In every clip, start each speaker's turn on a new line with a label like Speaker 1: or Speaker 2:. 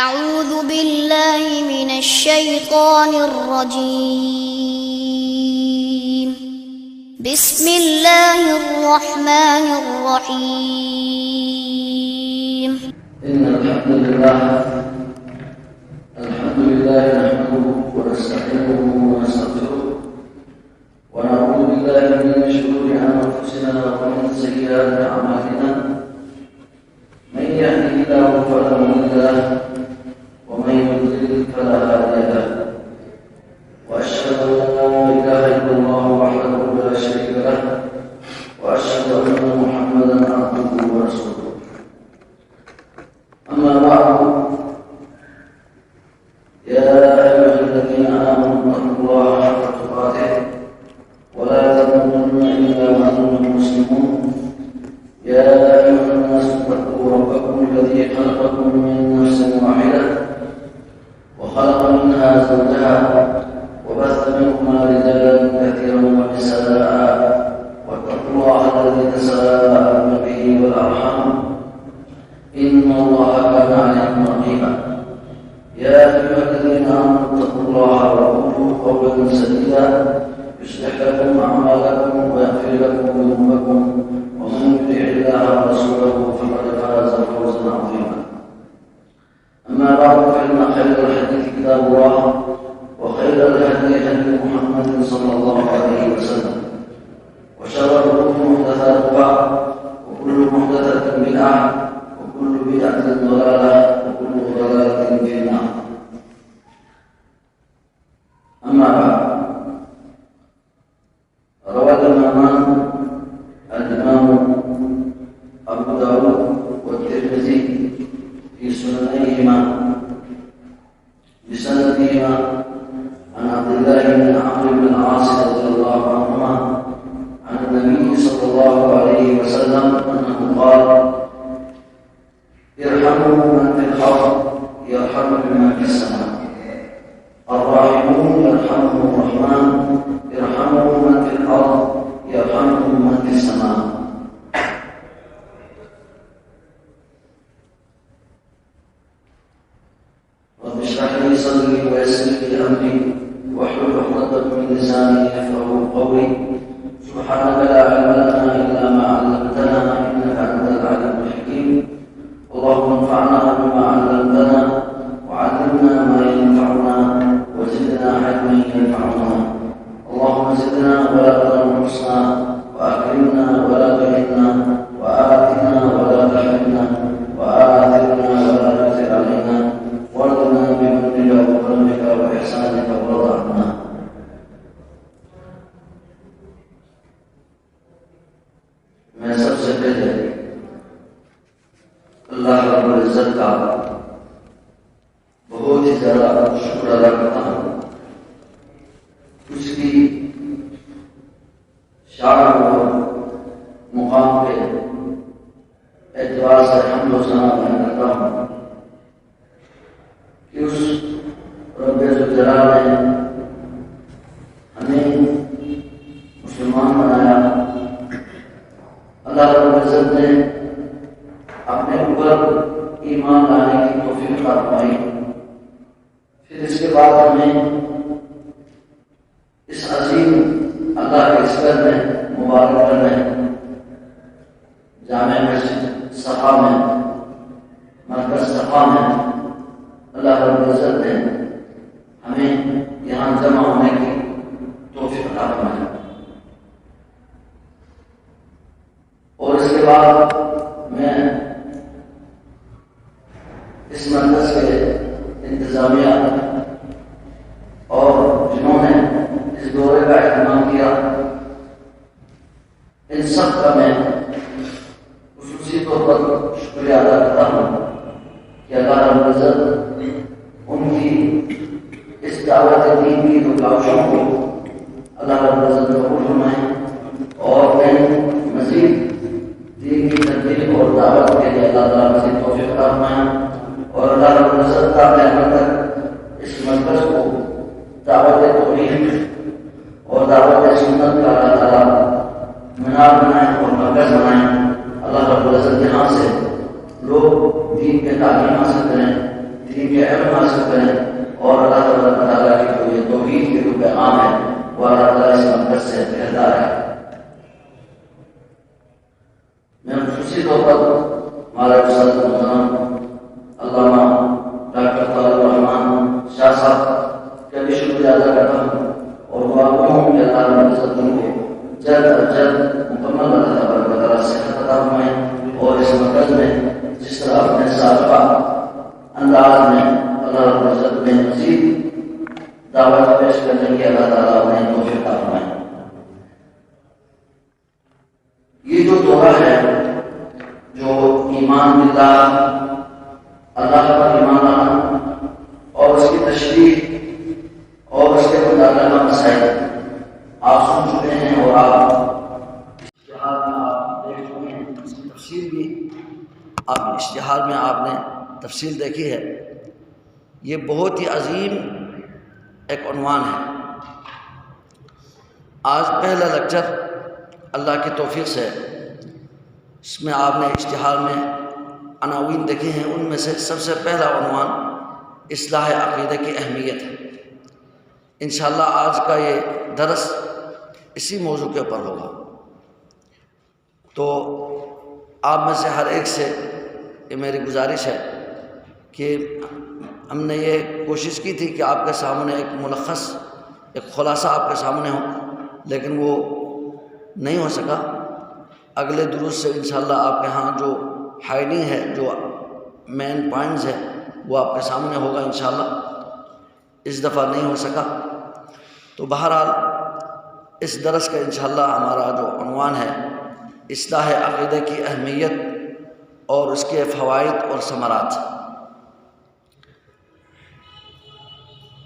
Speaker 1: أعوذ بالله من الشيطان الرجيم بسم الله الرحمن الرحيم
Speaker 2: إن الحمد لله نحمده ونستعينه ونستغفره ونعوذ بالله من شرور أنفسنا ومن سيئات أعمالنا من يهده الله فلا مضل له ومن يضلل فلا هادي له وأشهد أن لا إله إلا الله وحده لا شريك له وأشهد أن محمدا عبده ورسوله. أما بعد، يا أيها الذين آمنوا اتقوا الله حق تقاته ولا تموتن إلا وأنتم مسلمون. يا أيها الناس اتقوا ربكم الذي خلقكم من نفس واحدة وخلق منها زوجها وبث منهما رجالا كثيرا ونساء واتقوا الله الذي تساءلون به والأرحام إن الله كان عليكم رقيبا. يا أيها الذين آمنوا اتقوا الله وقولوا قولا سديدا يصلح لكم أعمالكم ويغفر لكم ذنوبكم ومن يطع الله ورسوله فقد فاز فوزا عظيما. أما بعد، فإن خير الحديث كتاب الله وخير الهدي هدي محمد صلى الله عليه وسلم وشر الأمور محدثاتها وكل محدثة بدعة وكل بدعة ضلالة وكل ضلالة في النار. أما بعد، روى الإمام أبو داود والترمذي في سننيهما بسندهما عن عبد الله بن عمرو بن العاص رضي الله عنهما عن النبي صلى الله عليه وسلم أنه قال: ارحموا من في الأرض يرحمكم من في السماء، الراحمون يرحمهم الرحمن، ارحموا من في الأرض يرحمكم من في السماء. رب اشرح لي صدري ويسر لي أمري واحلل عقدة من لساني يفقهوا قولي. سبحانك لا علم لنا إلا ما علمتنا إنك أنت العليم الحكيم. اللهم انفعنا بما علمتنا وعلمنا ما ينفعنا وزدنا علما ينفعنا. اللهم زدنا ولا تنقصنا وأكرمنا ولا تهنا وآتنا ولا تحرمنا وآثرنا ولا تؤثر علينا وارضنا بمنك وكرمك وإحسانك وارض عنا. میں سب سے پہلے اللہ رب العزت کا بہت ہی زیادہ شکر ادا کرتا ہوں. اس کی شان اور مقام کے اعتبار سے حمد و ثنا بیان کرتا ہوں کہ اس رب ذوالجلال نے ہمیں مسلمان بنایا. اللہ رب العزت نے اپنے اوپر ایمان لانے کی توفیق فرمائی. پھر اس کے بعد ہمیں اس عظیم اللہ کے اس گھر میں مبارک گھر میں جامع مسجد صفا میں مرکز صفا میں اللہ رب العزت نے ہمیں یہاں جمع ہونے کی توفیق عطا فرمائی. اور اس کے بعد میں اس مرکز کے انتظامیہ اور جنہوں نے اس دورے کا اہتمام کیا ان سب کا میں خصوصی طور پر شکریہ ادا کرتا ہوں کہ اللہ رب العزت ان کی اس دعوت دین کی رکاوٹوں کو اللہ رب العزت قبول فرمائے اور میں مزید دین کی تبدیل اور دعوت کے لیے اللہ تعالیٰ مزید توفیق عطا فرمائے اور اللہ رب العزت کا قیامت تک اس مرکز کو دعوت توحید اور دعوت سنت کا اللہ تعالیٰ مینار بنائیں اور مرکز بنائیں. اللہ رب العزت یہاں سے لوگ دین کے تعلیم حاصل کریں, دین کے علم حاصل کریں اور اللہ تعالیٰ کی جو یہ توحید کے جو پیغام ہے وہ اللہ تعالیٰ اس مرکز سے بہتر ہے۔ میں خصوصی طور پر ہمارے استاد محترم علامہ ڈاکٹر طارق الرحمان شاہ صاحب کا بھی شکریہ ادا کرتا ہوں اور دعا کروں کہ اللہ رب العزت ان کو جلد از جلد مکمل اللہ تبارک و تعالیٰ صحت عطا فرمائے اور اس مرکز میں جس طرح اپنے سابقہ انداز میں اللہ رب العزت میں مزید دعوت پیش کرنے کی اللہ تعالیٰ انہیں توفیق عطا فرمائے۔ یہ جو دورہ ہے جو ایمان باللہ، اللہ پر ایمان لانا اور اس کی تشریح اور اس کے متعلقہ مسائل آپ سن چکے ہیں اور آپ اشتہار میں آپ دیکھ چکے ہیں، اس کی تفصیل بھی آپ اشتہار میں آپ نے تفصیل دیکھی ہے۔ یہ بہت ہی عظیم ایک عنوان ہے۔ آج پہلا لیکچر اللہ کی توفیق سے اس میں آپ نے اشتہار میں عناوین دیکھے ہیں، ان میں سے سب سے پہلا عنوان اصلاح عقیدہ کی اہمیت ہے۔ انشاءاللہ آج کا یہ درس اسی موضوع کے اوپر ہوگا۔ تو آپ میں سے ہر ایک سے یہ میری گزارش ہے کہ ہم نے یہ کوشش کی تھی کہ آپ کے سامنے ایک ملخص، ایک خلاصہ آپ کے سامنے ہو، لیکن وہ نہیں ہو سکا۔ اگلے دروس سے انشاءاللہ آپ کے ہاں جو ہائیڈنگ ہے، جو مین پوائنٹس ہے، وہ آپ کے سامنے ہوگا انشاءاللہ۔ اس دفعہ نہیں ہو سکا تو بہرحال اس درس کا انشاءاللہ ہمارا جو عنوان ہے اصلاح عقیدہ کی اہمیت اور اس کے فوائد اور ثمرات۔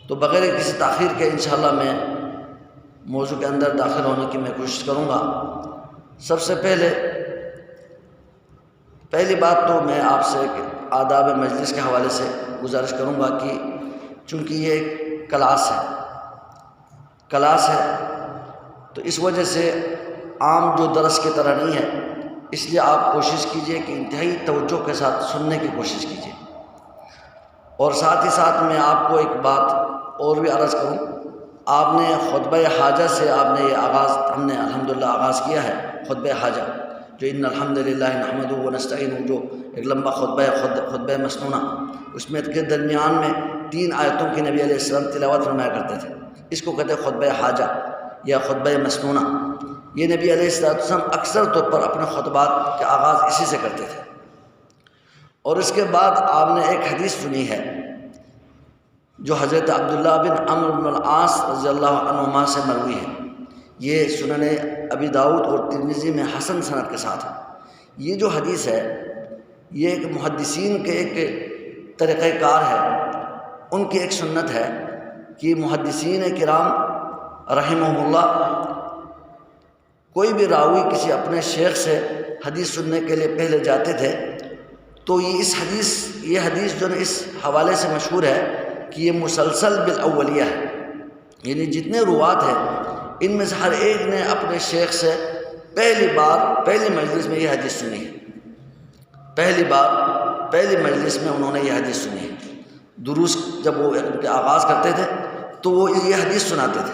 Speaker 2: تو بغیر کسی تاخیر کے انشاءاللہ میں موضوع کے اندر داخل ہونے کی میں کوشش کروں گا۔ سب سے پہلی بات تو میں آپ سے آداب مجلس کے حوالے سے گزارش کروں گا کہ چونکہ یہ ایک کلاس ہے تو اس وجہ سے عام جو درس کی طرح نہیں ہے، اس لیے آپ کوشش کیجئے کہ انتہائی توجہ کے ساتھ سننے کی کوشش کیجئے۔ اور ساتھ ہی ساتھ میں آپ کو ایک بات اور بھی عرض کروں، آپ نے خطبہ حاجہ سے آپ نے یہ ہم نے الحمدللہ آغاز کیا ہے خطبہ حاجہ، جو ان الحمدللہ نحمدہ ونستعینہ، جو ایک لمبا خطبہ ہے، خطبہ مسنونہ۔ اس میں کے درمیان میں 3 آیتوں کی نبی علیہ السلام تلاوت فرمایا کرتے تھے، اس کو کہتے ہیں خطبہ حاجہ یا خطبہ مسنونہ۔ یہ نبی علیہ السلام اکثر طور پر اپنے خطبات کے آغاز اسی سے کرتے تھے۔ اور اس کے بعد آپ نے ایک حدیث سنی ہے جو حضرت عبداللہ بن عمرو بن العاص رضی اللہ عنہما سے مروی ہے۔ یہ سنن ابی داؤد اور ترمذی میں حسن سند کے ساتھ ہے۔ یہ جو حدیث ہے یہ ایک محدثین کے ایک طریقہ کار ہے، ان کی ایک سنت ہے کہ محدثین کرام رحمہم اللہ کوئی بھی راوی کسی اپنے شیخ سے حدیث سننے کے لیے پہلے جاتے تھے تو یہ حدیث جو اس حوالے سے مشہور ہے کہ یہ مسلسل بالاولیہ ہے، یعنی جتنے روات ہیں ان میں سے ہر ایک نے اپنے شیخ سے پہلی مجلس میں یہ حدیث سنی ہے، پہلی مجلس میں انہوں نے یہ حدیث سنی ہے۔ دروس جب وہ ان کے آغاز کرتے تھے تو وہ یہ حدیث سناتے تھے۔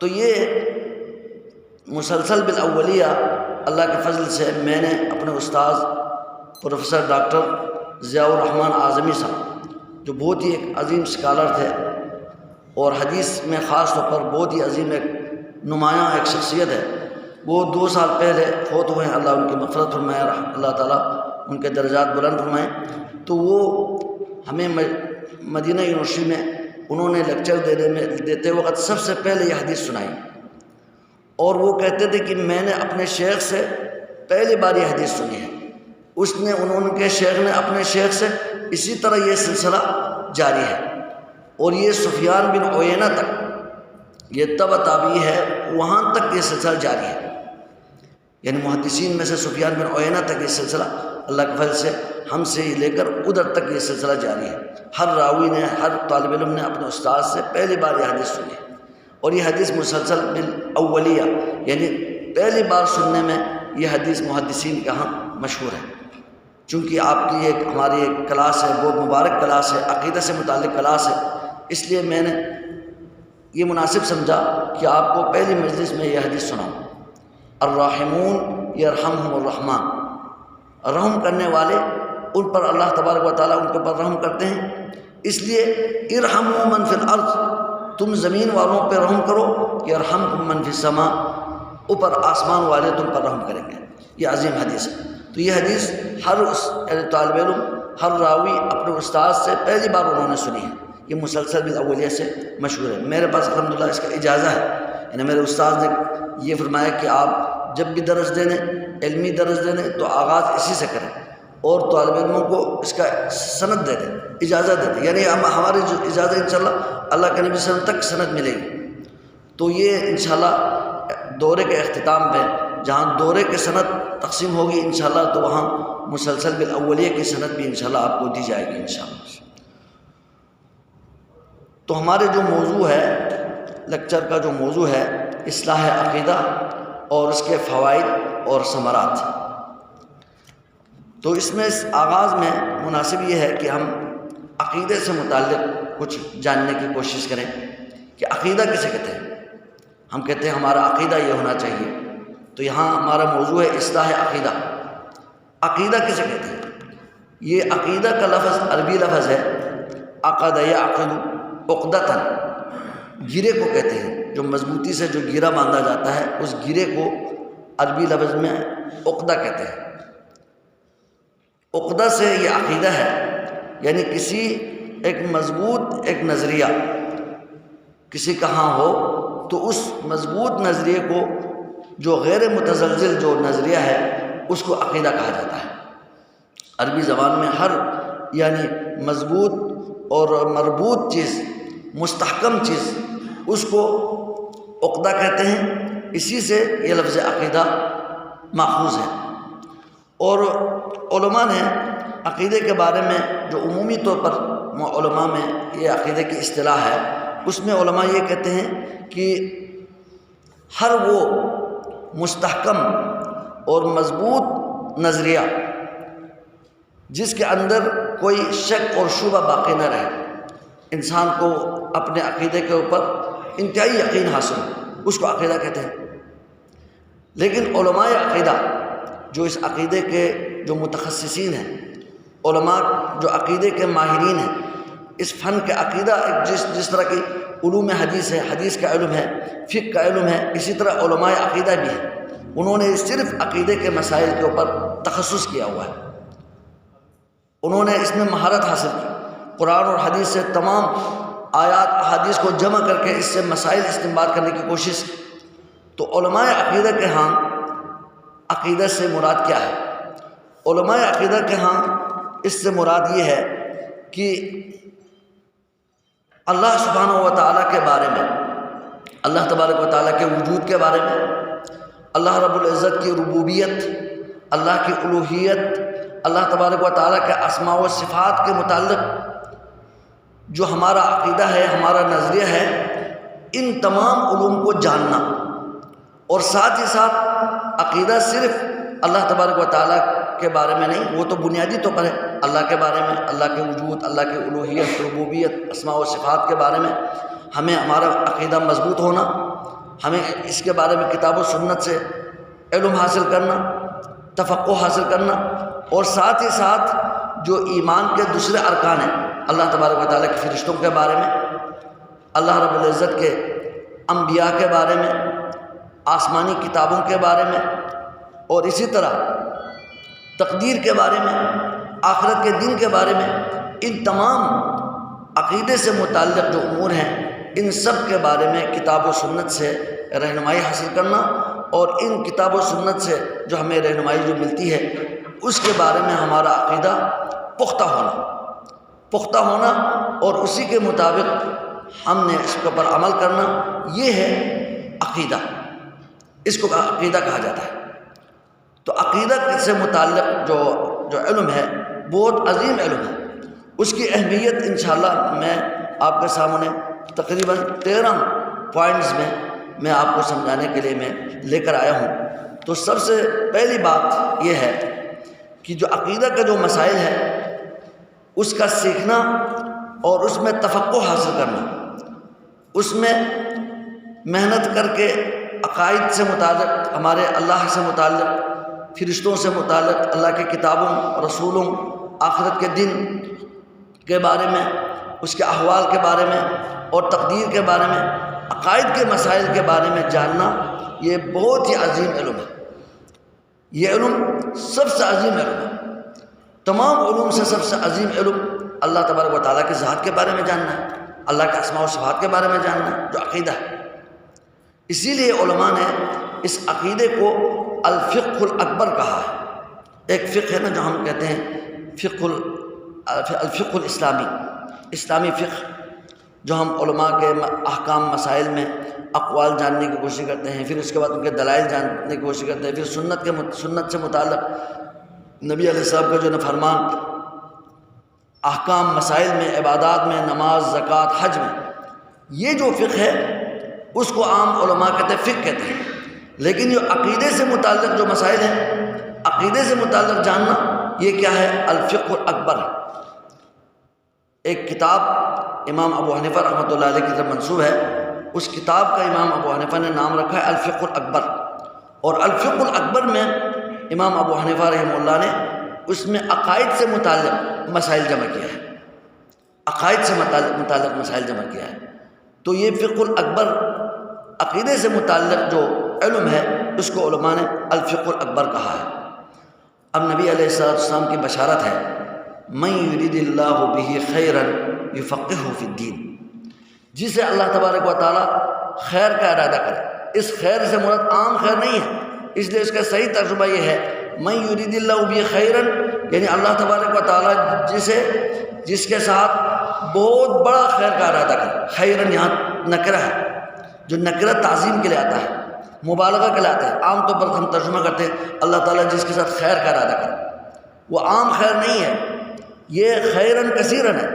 Speaker 2: تو یہ مسلسل بالاولیہ اللہ کے فضل سے میں نے اپنے استاذ پروفیسر ڈاکٹر ضیاء الرحمن اعظمی صاحب، جو بہت ہی ایک عظیم اسکالر تھے اور حدیث میں خاص طور پر بہت ہی عظیم ایک نمایاں ایک شخصیت ہے، وہ 2 سال پہلے فوت ہوئے ہیں، اللہ ان کی مغفرت فرمائے، اللہ تعالیٰ ان کے درجات بلند فرمائے۔ تو وہ ہمیں مدینہ یونیورسٹی میں انہوں نے لیکچر دیتے وقت سب سے پہلے یہ حدیث سنائی، اور وہ کہتے تھے کہ میں نے اپنے شیخ سے پہلی بار یہ حدیث سنی ہے، انہوں کے شیخ نے اپنے شیخ سے، اسی طرح یہ سلسلہ جاری ہے۔ اور یہ سفیان بن عیینہ تک یہ تبع تابعی ہے، وہاں تک یہ سلسلہ جاری ہے، یعنی محدثین میں سے سفیان بن عیینہ تک یہ سلسلہ اللہ کے فضل سے ہم سے ہی لے کر ادھر تک یہ سلسلہ جاری ہے۔ ہر راوی نے، ہر طالب علم نے اپنے استاد سے پہلی بار یہ حدیث سنی ہے، اور یہ حدیث مسلسل بالاولیہ یعنی پہلی بار سننے میں یہ حدیث محدثین کے ہاں مشہور ہے۔ چونکہ آپ کی ایک ہماری ایک کلاس ہے، بہت مبارک کلاس ہے، عقیدہ سے متعلق کلاس ہے، اس لیے میں نے یہ مناسب سمجھا کہ آپ کو پہلی مجلس میں یہ حدیث سناؤں، الراحمون یرحمہم الرحمن، رحم کرنے والے ان پر اللہ تبارک و تعالیٰ ان کے پر رحم کرتے ہیں، اس لیے ارحموا من فی الارض، تم زمین والوں پہ رحم کرو، یرحمکم من فی السماء، اوپر آسمان والے تم پر رحم کریں گے۔ یہ عظیم حدیث ہے۔ تو یہ حدیث ہر طالب علم، ہر راوی اپنے استاد سے پہلی بار انہوں نے سنی ہے، یہ مسلسل بالاولیہ سے مشہور ہے۔ میرے پاس الحمدللہ اس کا اجازہ ہے، یعنی میرے استاد نے یہ فرمایا کہ آپ جب بھی درس دینے، علمی درس دینے تو آغاز اسی سے کریں اور طالب علموں کو اس کا سند دے دیں، اجازت دے دیں، یعنی ہماری جو اجازت انشاءاللہ اللہ کے نبی صلی اللہ علیہ وسلم تک سند ملے گی۔ تو یہ انشاءاللہ دورے کے اختتام پہ جہاں دورے کے سند تقسیم ہوگی انشاءاللہ، تو وہاں مسلسل بالاولیہ کی سند بھی انشاءاللہ آپ کو دی جائے گی انشاءاللہ۔ تو ہمارے جو موضوع ہے، لیکچر کا جو موضوع ہے، اصلاح عقیدہ اور اس کے فوائد اور ثمرات۔ تو اس میں اس آغاز میں مناسب یہ ہے کہ ہم عقیدے سے متعلق کچھ جاننے کی کوشش کریں کہ عقیدہ کسے کہتے ہیں۔ ہم کہتے ہیں ہمارا عقیدہ یہ ہونا چاہیے، تو یہاں ہمارا موضوع ہے اصلاح عقیدہ۔ عقیدہ کسے کہتے ہیں؟ یہ عقیدہ کا لفظ عربی لفظ ہے، عقد یعقد عقدۃ، گرے کو کہتے ہیں، جو مضبوطی سے جو گرہ باندھا جاتا ہے اس گرے کو عربی لفظ میں عقدہ کہتے ہیں۔ عقدہ سے یہ عقیدہ ہے، یعنی کسی ایک مضبوط ایک نظریہ کسی کا ہاں ہو تو اس مضبوط نظریے کو، جو غیر متزلزل جو نظریہ ہے، اس کو عقیدہ کہا جاتا ہے۔ عربی زبان میں ہر یعنی مضبوط اور مربوط چیز، مستحکم چیز، اس کو عقدہ کہتے ہیں، اسی سے یہ لفظ عقیدہ ماخوذ ہے۔ اور علماء نے عقیدے کے بارے میں جو عمومی طور پر علماء میں یہ عقیدے کی اصطلاح ہے، اس میں علماء یہ کہتے ہیں کہ ہر وہ مستحکم اور مضبوط نظریہ جس کے اندر کوئی شک اور شبہ باقی نہ رہے، انسان کو اپنے عقیدے کے اوپر انتہائی یقین حاصل ہو، اس کو عقیدہ کہتے ہیں۔ لیکن علماء عقیدہ جو اس عقیدے کے جو متخصصین ہیں، علماء جو عقیدے کے ماہرین ہیں، اس فن کے عقیدہ جس طرح کی علوم حدیث ہے، حدیث کا علم ہے، فقہ کا علم ہے، اسی طرح علماء عقیدہ بھی ہیں۔ انہوں نے صرف عقیدے کے مسائل کے اوپر تخصص کیا ہوا ہے، انہوں نے اس میں مہارت حاصل کی، قرآن اور حدیث سے تمام آیات احادیث کو جمع کر کے اس سے مسائل استنباط کرنے کی کوشش کی۔ تو علماء عقیدہ کے ہاں عقیدہ سے مراد کیا ہے؟ علماء عقیدہ کے ہاں اس سے مراد یہ ہے کہ اللہ سبحانہ و تعالیٰ کے بارے میں، اللہ تبارک و تعالیٰ کے وجود کے بارے میں، اللہ رب العزت کی ربوبیت، اللہ کی الوہیت، اللہ تبارک و تعالیٰ کے اسماء و صفات کے متعلق جو ہمارا عقیدہ ہے، ہمارا نظریہ ہے، ان تمام علوم کو جاننا، اور ساتھ ہی ساتھ عقیدہ صرف اللہ تبارک و تعالیٰ کے بارے میں نہیں، وہ تو بنیادی طور پر ہے، اللہ کے بارے میں، اللہ کے وجود، اللہ کی الوہیت، ربوبیت، اسماء و صفات کے بارے میں ہمیں ہمارا عقیدہ مضبوط ہونا، ہمیں اس کے بارے میں کتاب و سنت سے علم حاصل کرنا، تفقہ حاصل کرنا، اور ساتھ ہی ساتھ جو ایمان کے دوسرے ارکان ہیں، اللہ تبارک و تعالیٰ کے فرشتوں کے بارے میں، اللہ رب العزت کے انبیاء کے بارے میں، آسمانی کتابوں کے بارے میں، اور اسی طرح تقدیر کے بارے میں، آخرت کے دن کے بارے میں، ان تمام عقیدے سے متعلق جو امور ہیں، ان سب کے بارے میں کتاب و سنت سے رہنمائی حاصل کرنا، اور ان کتاب و سنت سے جو ہمیں رہنمائی جو ملتی ہے اس کے بارے میں ہمارا عقیدہ پختہ ہونا اور اسی کے مطابق ہم نے اس کے اوپر عمل کرنا، یہ ہے عقیدہ، اس کو عقیدہ کہا جاتا ہے۔ تو عقیدہ سے متعلق جو علم ہے بہت عظیم علم ہے، اس کی اہمیت انشاءاللہ میں آپ کے سامنے تقریباً 13 پوائنٹس میں آپ کو سمجھانے کے لیے میں لے کر آیا ہوں۔ تو سب سے پہلی بات یہ ہے
Speaker 3: کہ جو عقیدہ کا جو مسائل ہے اس کا سیکھنا اور اس میں تفقہ حاصل کرنا، اس میں محنت کر کے عقائد سے متعلق، ہمارے اللہ سے متعلق، فرشتوں سے متعلق، اللہ کے کتابوں، رسولوں، آخرت کے دن کے بارے میں، اس کے احوال کے بارے میں اور تقدیر کے بارے میں، عقائد کے مسائل کے بارے میں جاننا، یہ بہت ہی عظیم علم ہے۔ یہ علم سب سے عظیم علم ہے۔ تمام علوم سے سب سے عظیم علم اللہ تبارک و تعالیٰ کی ذات کے بارے میں جاننا ہے، اللہ کے اسماء و صفات کے بارے میں جاننا ہے، جو عقیدہ ہے۔ اسی لیے علماء نے اس عقیدے کو الفقہ الاکبر کہا ہے۔ ایک فقہ ہے نا جو ہم کہتے ہیں الفقہ الاسلامی، اسلامی فقہ، جو ہم علماء کے احکام مسائل میں اقوال جاننے کی کوشش کرتے ہیں، پھر اس کے بعد ان کے دلائل جاننے کی کوشش کرتے ہیں، پھر سنت سے متعلق نبی علیہ السلام کا جو فرمان احکام مسائل میں، عبادات میں، نماز، زکوٰۃ، حج میں، یہ جو فقہ ہے اس کو عام علماء کہتے ہیں، فقہ کہتے ہیں۔ لیکن جو عقیدے سے متعلق جو مسائل ہیں، عقیدے سے متعلق جاننا، یہ کیا ہے؟ الفقہ الاکبر ہے۔ ایک کتاب امام ابو حنیفہ رحمۃ اللہ علیہ کی طرف منسوب ہے، اس کتاب کا امام ابو حنیفہ نے نام رکھا ہے الفقہ الاکبر۔ اور الفقہ الاکبر میں امام ابو حنیفہ رحمہ اللہ نے اس میں عقائد سے متعلق مسائل جمع کیا ہے، عقائد سے متعلق مسائل جمع کیا ہے۔ تو یہ فقہ الاکبر، عقیدے سے متعلق جو علم ہے، اس کو علماء نے الفقہ الاکبر کہا ہے۔ اب نبی علیہ السلام کی بشارت ہے، من یرید اللہ بہ خیرا یفقہہ فی الدین، جسے اللہ تبارک و تعالیٰ خیر کا ارادہ کرے۔ اس خیر سے مراد عام خیر نہیں ہے، اس لیے اس کا صحیح ترجمہ یہ ہے من یرید اللہ بہ خیرا، یعنی اللہ تبارک و تعالیٰ جس کے ساتھ بہت بڑا خیر کا ارادہ کرے۔ خیرن یہاں نکرہ ہے، جو نکرہ تعظیم کے لیے آتا ہے، مبالغہ کے لیے آتا ہے۔ عام طور پر ہم ترجمہ کرتے ہیں اللہ تعالیٰ جس کے ساتھ خیر کا ارادہ کرے، وہ عام خیر نہیں ہے، یہ خیرن کثیرن ہے۔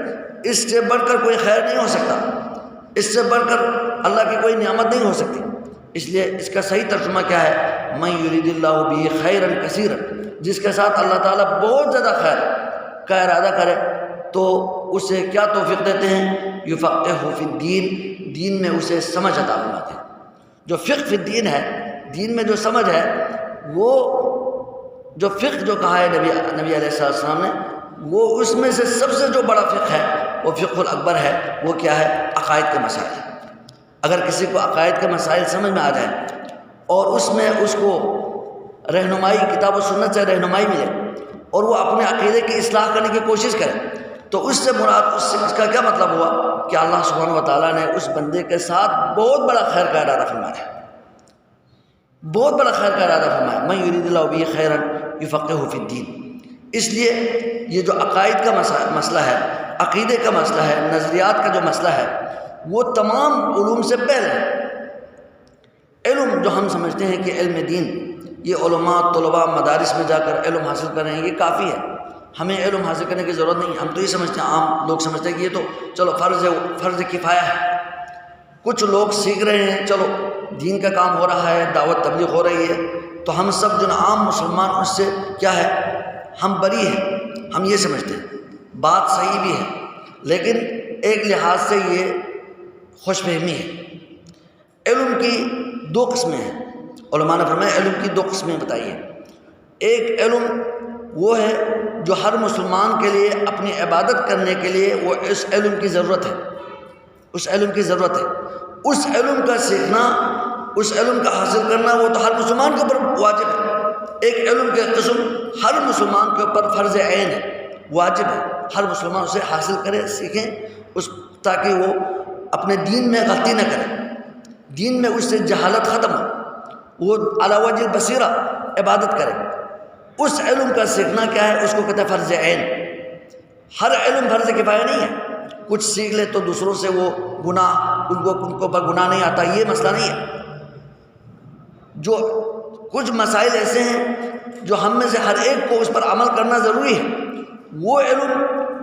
Speaker 3: اس سے بڑھ کر کوئی خیر نہیں ہو سکتا، اس سے بڑھ کر اللہ کی کوئی نعمت نہیں ہو سکتی۔ اس لیے اس کا صحیح ترجمہ کیا ہے؟ من یرید اللہ بہ خیرا کثیرا، جس کے ساتھ اللہ تعالیٰ بہت زیادہ خیر کا ارادہ کرے تو اسے کیا توفیق دیتے ہیں؟ یفقہہ فی الدین، دین میں اسے سمجھ عطا فرماتے ہیں۔ جو فقہ فی الدین ہے، دین میں جو سمجھ ہے، وہ جو فقہ جو کہا ہے نبی علیہ السلام نے، وہ اس میں سے سب سے جو بڑا فقہ ہے وہ فقہ الاکبر ہے۔ وہ کیا ہے؟ عقائد کے مسائل۔ اگر کسی کو عقائد کے مسائل سمجھ میں آ جائیں اور اس میں اس کو رہنمائی، کتاب و سنت سے رہنمائی ملے اور وہ اپنے عقیدے کی اصلاح کرنے کی کوشش کرے، تو اس سے مراد اس کا کیا مطلب ہوا کہ اللہ سبحانہ و تعالیٰ نے اس بندے کے ساتھ بہت بڑا خیر کا ارادہ فرمایا، بہت بڑا خیر کا ارادہ فرمایا۔ من یرید اللہ بہ خیرا یفقہہ فی الدین۔ اس لیے یہ جو عقائد کا مسئلہ ہے، عقیدے کا مسئلہ ہے، نظریات کا جو مسئلہ ہے، وہ تمام علوم سے پہلے ہے۔ علم جو ہم سمجھتے ہیں کہ علم دین، یہ علماء، طلباء مدارس میں جا کر علم حاصل کر رہے ہیں، یہ کافی ہے، ہمیں علم حاصل کرنے کی ضرورت نہیں۔ ہم تو یہ سمجھتے ہیں، عام لوگ سمجھتے ہیں کہ یہ تو چلو فرض کفایہ ہے، کچھ لوگ سیکھ رہے ہیں، چلو دین کا کام ہو رہا ہے، دعوت تبلیغ ہو رہی ہے، تو ہم سب جو عام مسلمان اس سے کیا ہے؟ ہم بری ہیں، ہم یہ سمجھتے ہیں۔ بات صحیح بھی ہے، لیکن ایک لحاظ سے یہ خوش فہمی ہے۔ علم کی دو قسمیں ہیں، علماء نے فرمایا علم کی دو قسمیں بتائی ہیں۔ ایک علم وہ ہے جو ہر مسلمان کے لیے اپنی عبادت کرنے کے لیے وہ اس علم کی ضرورت ہے، اس علم کی ضرورت ہے۔ اس علم کا سیکھنا، اس علم کا حاصل کرنا، وہ تو ہر مسلمان کے اوپر واجب ہے۔ ایک علم کے قسم ہر مسلمان کے اوپر فرض عین ہے، واجب ہے، ہر مسلمان اسے حاصل کرے، سیکھیں، تاکہ وہ اپنے دین میں غلطی نہ کرے، دین میں اس سے جہالت ختم ہو، وہ علی وجہ البصیرہ عبادت کرے۔ اس علم کا سیکھنا کیا ہے؟ اس کو کہتے ہیں فرض عین۔ ہر علم فرض کفایہ نہیں ہے، کچھ سیکھ لے تو دوسروں سے وہ گناہ، ان کو پر گناہ نہیں آتا، یہ مسئلہ نہیں ہے۔ جو کچھ مسائل ایسے ہیں جو ہم میں سے ہر ایک کو اس پر عمل کرنا ضروری ہے، وہ علم،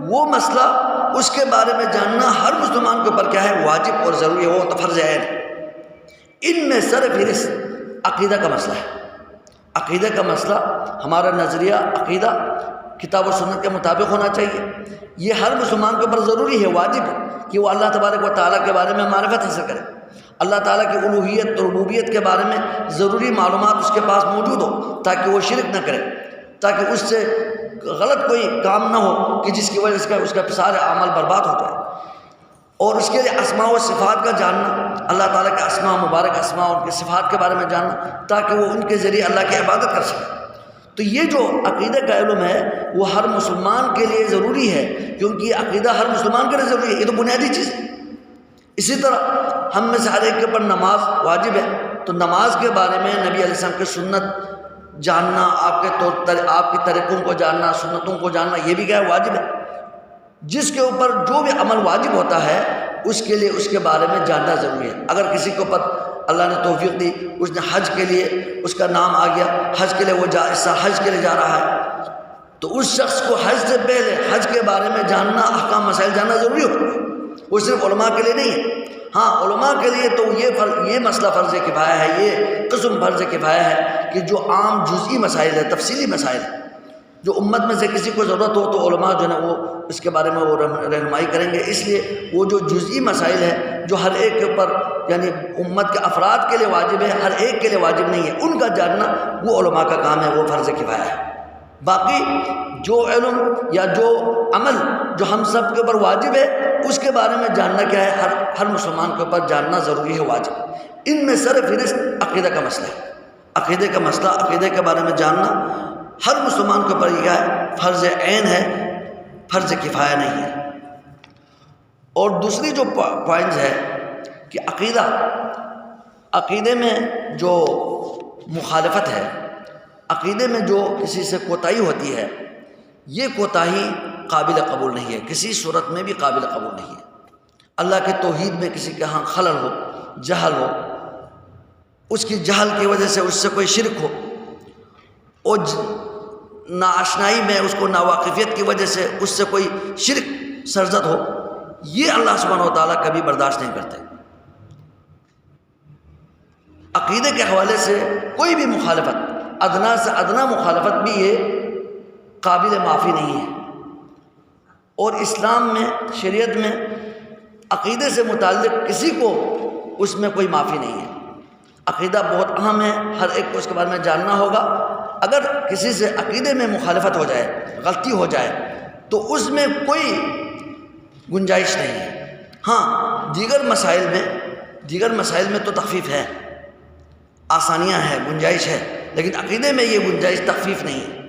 Speaker 3: وہ مسئلہ، اس کے بارے میں جاننا ہر مسلمان کے اوپر کیا ہے؟ واجب اور ضروری ہے، وہ تو فرض عین ہے۔ ان میں سر فہرست عقیدہ کا مسئلہ ہے۔ عقیدے کا مسئلہ، ہمارا نظریہ عقیدہ کتاب و سنت کے مطابق ہونا چاہیے۔ یہ ہر مسلمان کے اوپر ضروری ہے، واجب ہے کہ وہ اللہ تبارک و تعالیٰ کے بارے میں معرفت حاصل کرے، اللہ تعالیٰ کی الوہیت اور ربوبیت کے بارے میں ضروری معلومات اس کے پاس موجود ہو، تاکہ وہ شرک نہ کرے، تاکہ اس سے غلط کوئی کام نہ ہو کہ جس کی وجہ سے اس کا سارا عمل برباد ہو جائے۔ اور اس کے لیے اسماء و صفات کا جاننا، اللہ تعالیٰ کے اسماء، مبارک اسماء اور ان کی صفات کے بارے میں جاننا، تاکہ وہ ان کے ذریعے اللہ کی عبادت کر سکے۔ تو یہ جو عقیدے کا علم ہے وہ ہر مسلمان کے لیے ضروری ہے، کیونکہ یہ عقیدہ ہر مسلمان کے لیے ضروری ہے، یہ تو بنیادی چیز ہے۔ اسی طرح ہم میں سے ہر ایک کے اوپر نماز واجب ہے، تو نماز کے بارے میں نبی علیہ السلام کی سنت جاننا، آپ کی طریقوں کو جاننا، سنتوں کو جاننا، یہ بھی کیا ہے؟ واجب ہے۔ جس کے اوپر جو بھی عمل واجب ہوتا ہے اس کے لیے اس کے بارے میں جاننا ضروری ہے۔ اگر کسی کے اوپر اللہ نے توفیق دی، اس نے حج کے لیے اس کا نام آ گیا، حج کے لیے وہ حج کے لیے جا رہا ہے، تو اس شخص کو حج سے پہلے حج کے بارے میں جاننا، احکام مسائل جاننا ضروری ہوتا ہے۔ وہ صرف علماء کے لیے نہیں ہے، ہاں علماء کے لیے تو یہ مسئلہ فرض کفایہ ہے، یہ قسم فرض کفایہ ہے کہ جو عام جزئی مسائل ہے، تفصیلی مسائل ہے، جو امت میں سے کسی کو ضرورت ہو تو علماء جو ہے وہ اس کے بارے میں وہ رہنمائی کریں گے۔ اس لیے وہ جو جزئی مسائل ہیں جو ہر ایک کے اوپر یعنی امت کے افراد کے لیے واجب ہے، ہر ایک کے لیے واجب نہیں ہے، ان کا جاننا وہ علماء کا کام ہے، وہ فرض کفایہ ہے۔ باقی جو علم یا جو عمل جو ہم سب کے اوپر واجب ہے اس کے بارے میں جاننا کیا ہے؟ ہر مسلمان کے اوپر جاننا ضروری ہے، واجب۔ ان میں سر فہرست عقیدہ کا مسئلہ ہے، عقیدے کا مسئلہ، عقیدے کے بارے میں جاننا ہر مسلمان کے اوپر یہ کیا ہے؟ فرض عین ہے، فرض کفایہ نہیں ہے۔ اور دوسری جو پوائنٹس ہے کہ عقیدے میں جو مخالفت ہے، عقیدے میں جو کسی سے کوتاہی ہوتی ہے، یہ کوتاہی قابل قبول نہیں ہے، کسی صورت میں بھی قابل قبول نہیں ہے۔ اللہ کے توحید میں کسی کے ہاں خلل ہو، جہل ہو، اس کی جہل کی وجہ سے اس سے کوئی شرک ہو، اور ناآشنائی میں اس کو ناواقفیت کی وجہ سے اس سے کوئی شرک سرزد ہو، یہ اللہ سبحانہ و تعالیٰ کبھی برداشت نہیں کرتے۔ عقیدے کے حوالے سے کوئی بھی مخالفت، ادنا سے ادنا مخالفت بھی یہ قابل معافی نہیں ہے۔ اور اسلام میں، شریعت میں عقیدے سے متعلق کسی کو اس میں کوئی معافی نہیں ہے۔ عقیدہ بہت اہم ہے، ہر ایک کو اس کے بارے میں جاننا ہوگا۔ اگر کسی سے عقیدے میں مخالفت ہو جائے، غلطی ہو جائے، تو اس میں کوئی گنجائش نہیں ہے۔ ہاں دیگر مسائل میں تو تخفیف ہے، آسانیاں ہیں، گنجائش ہے، لیکن عقیدے میں یہ گنجائش تخفیف نہیں ہے۔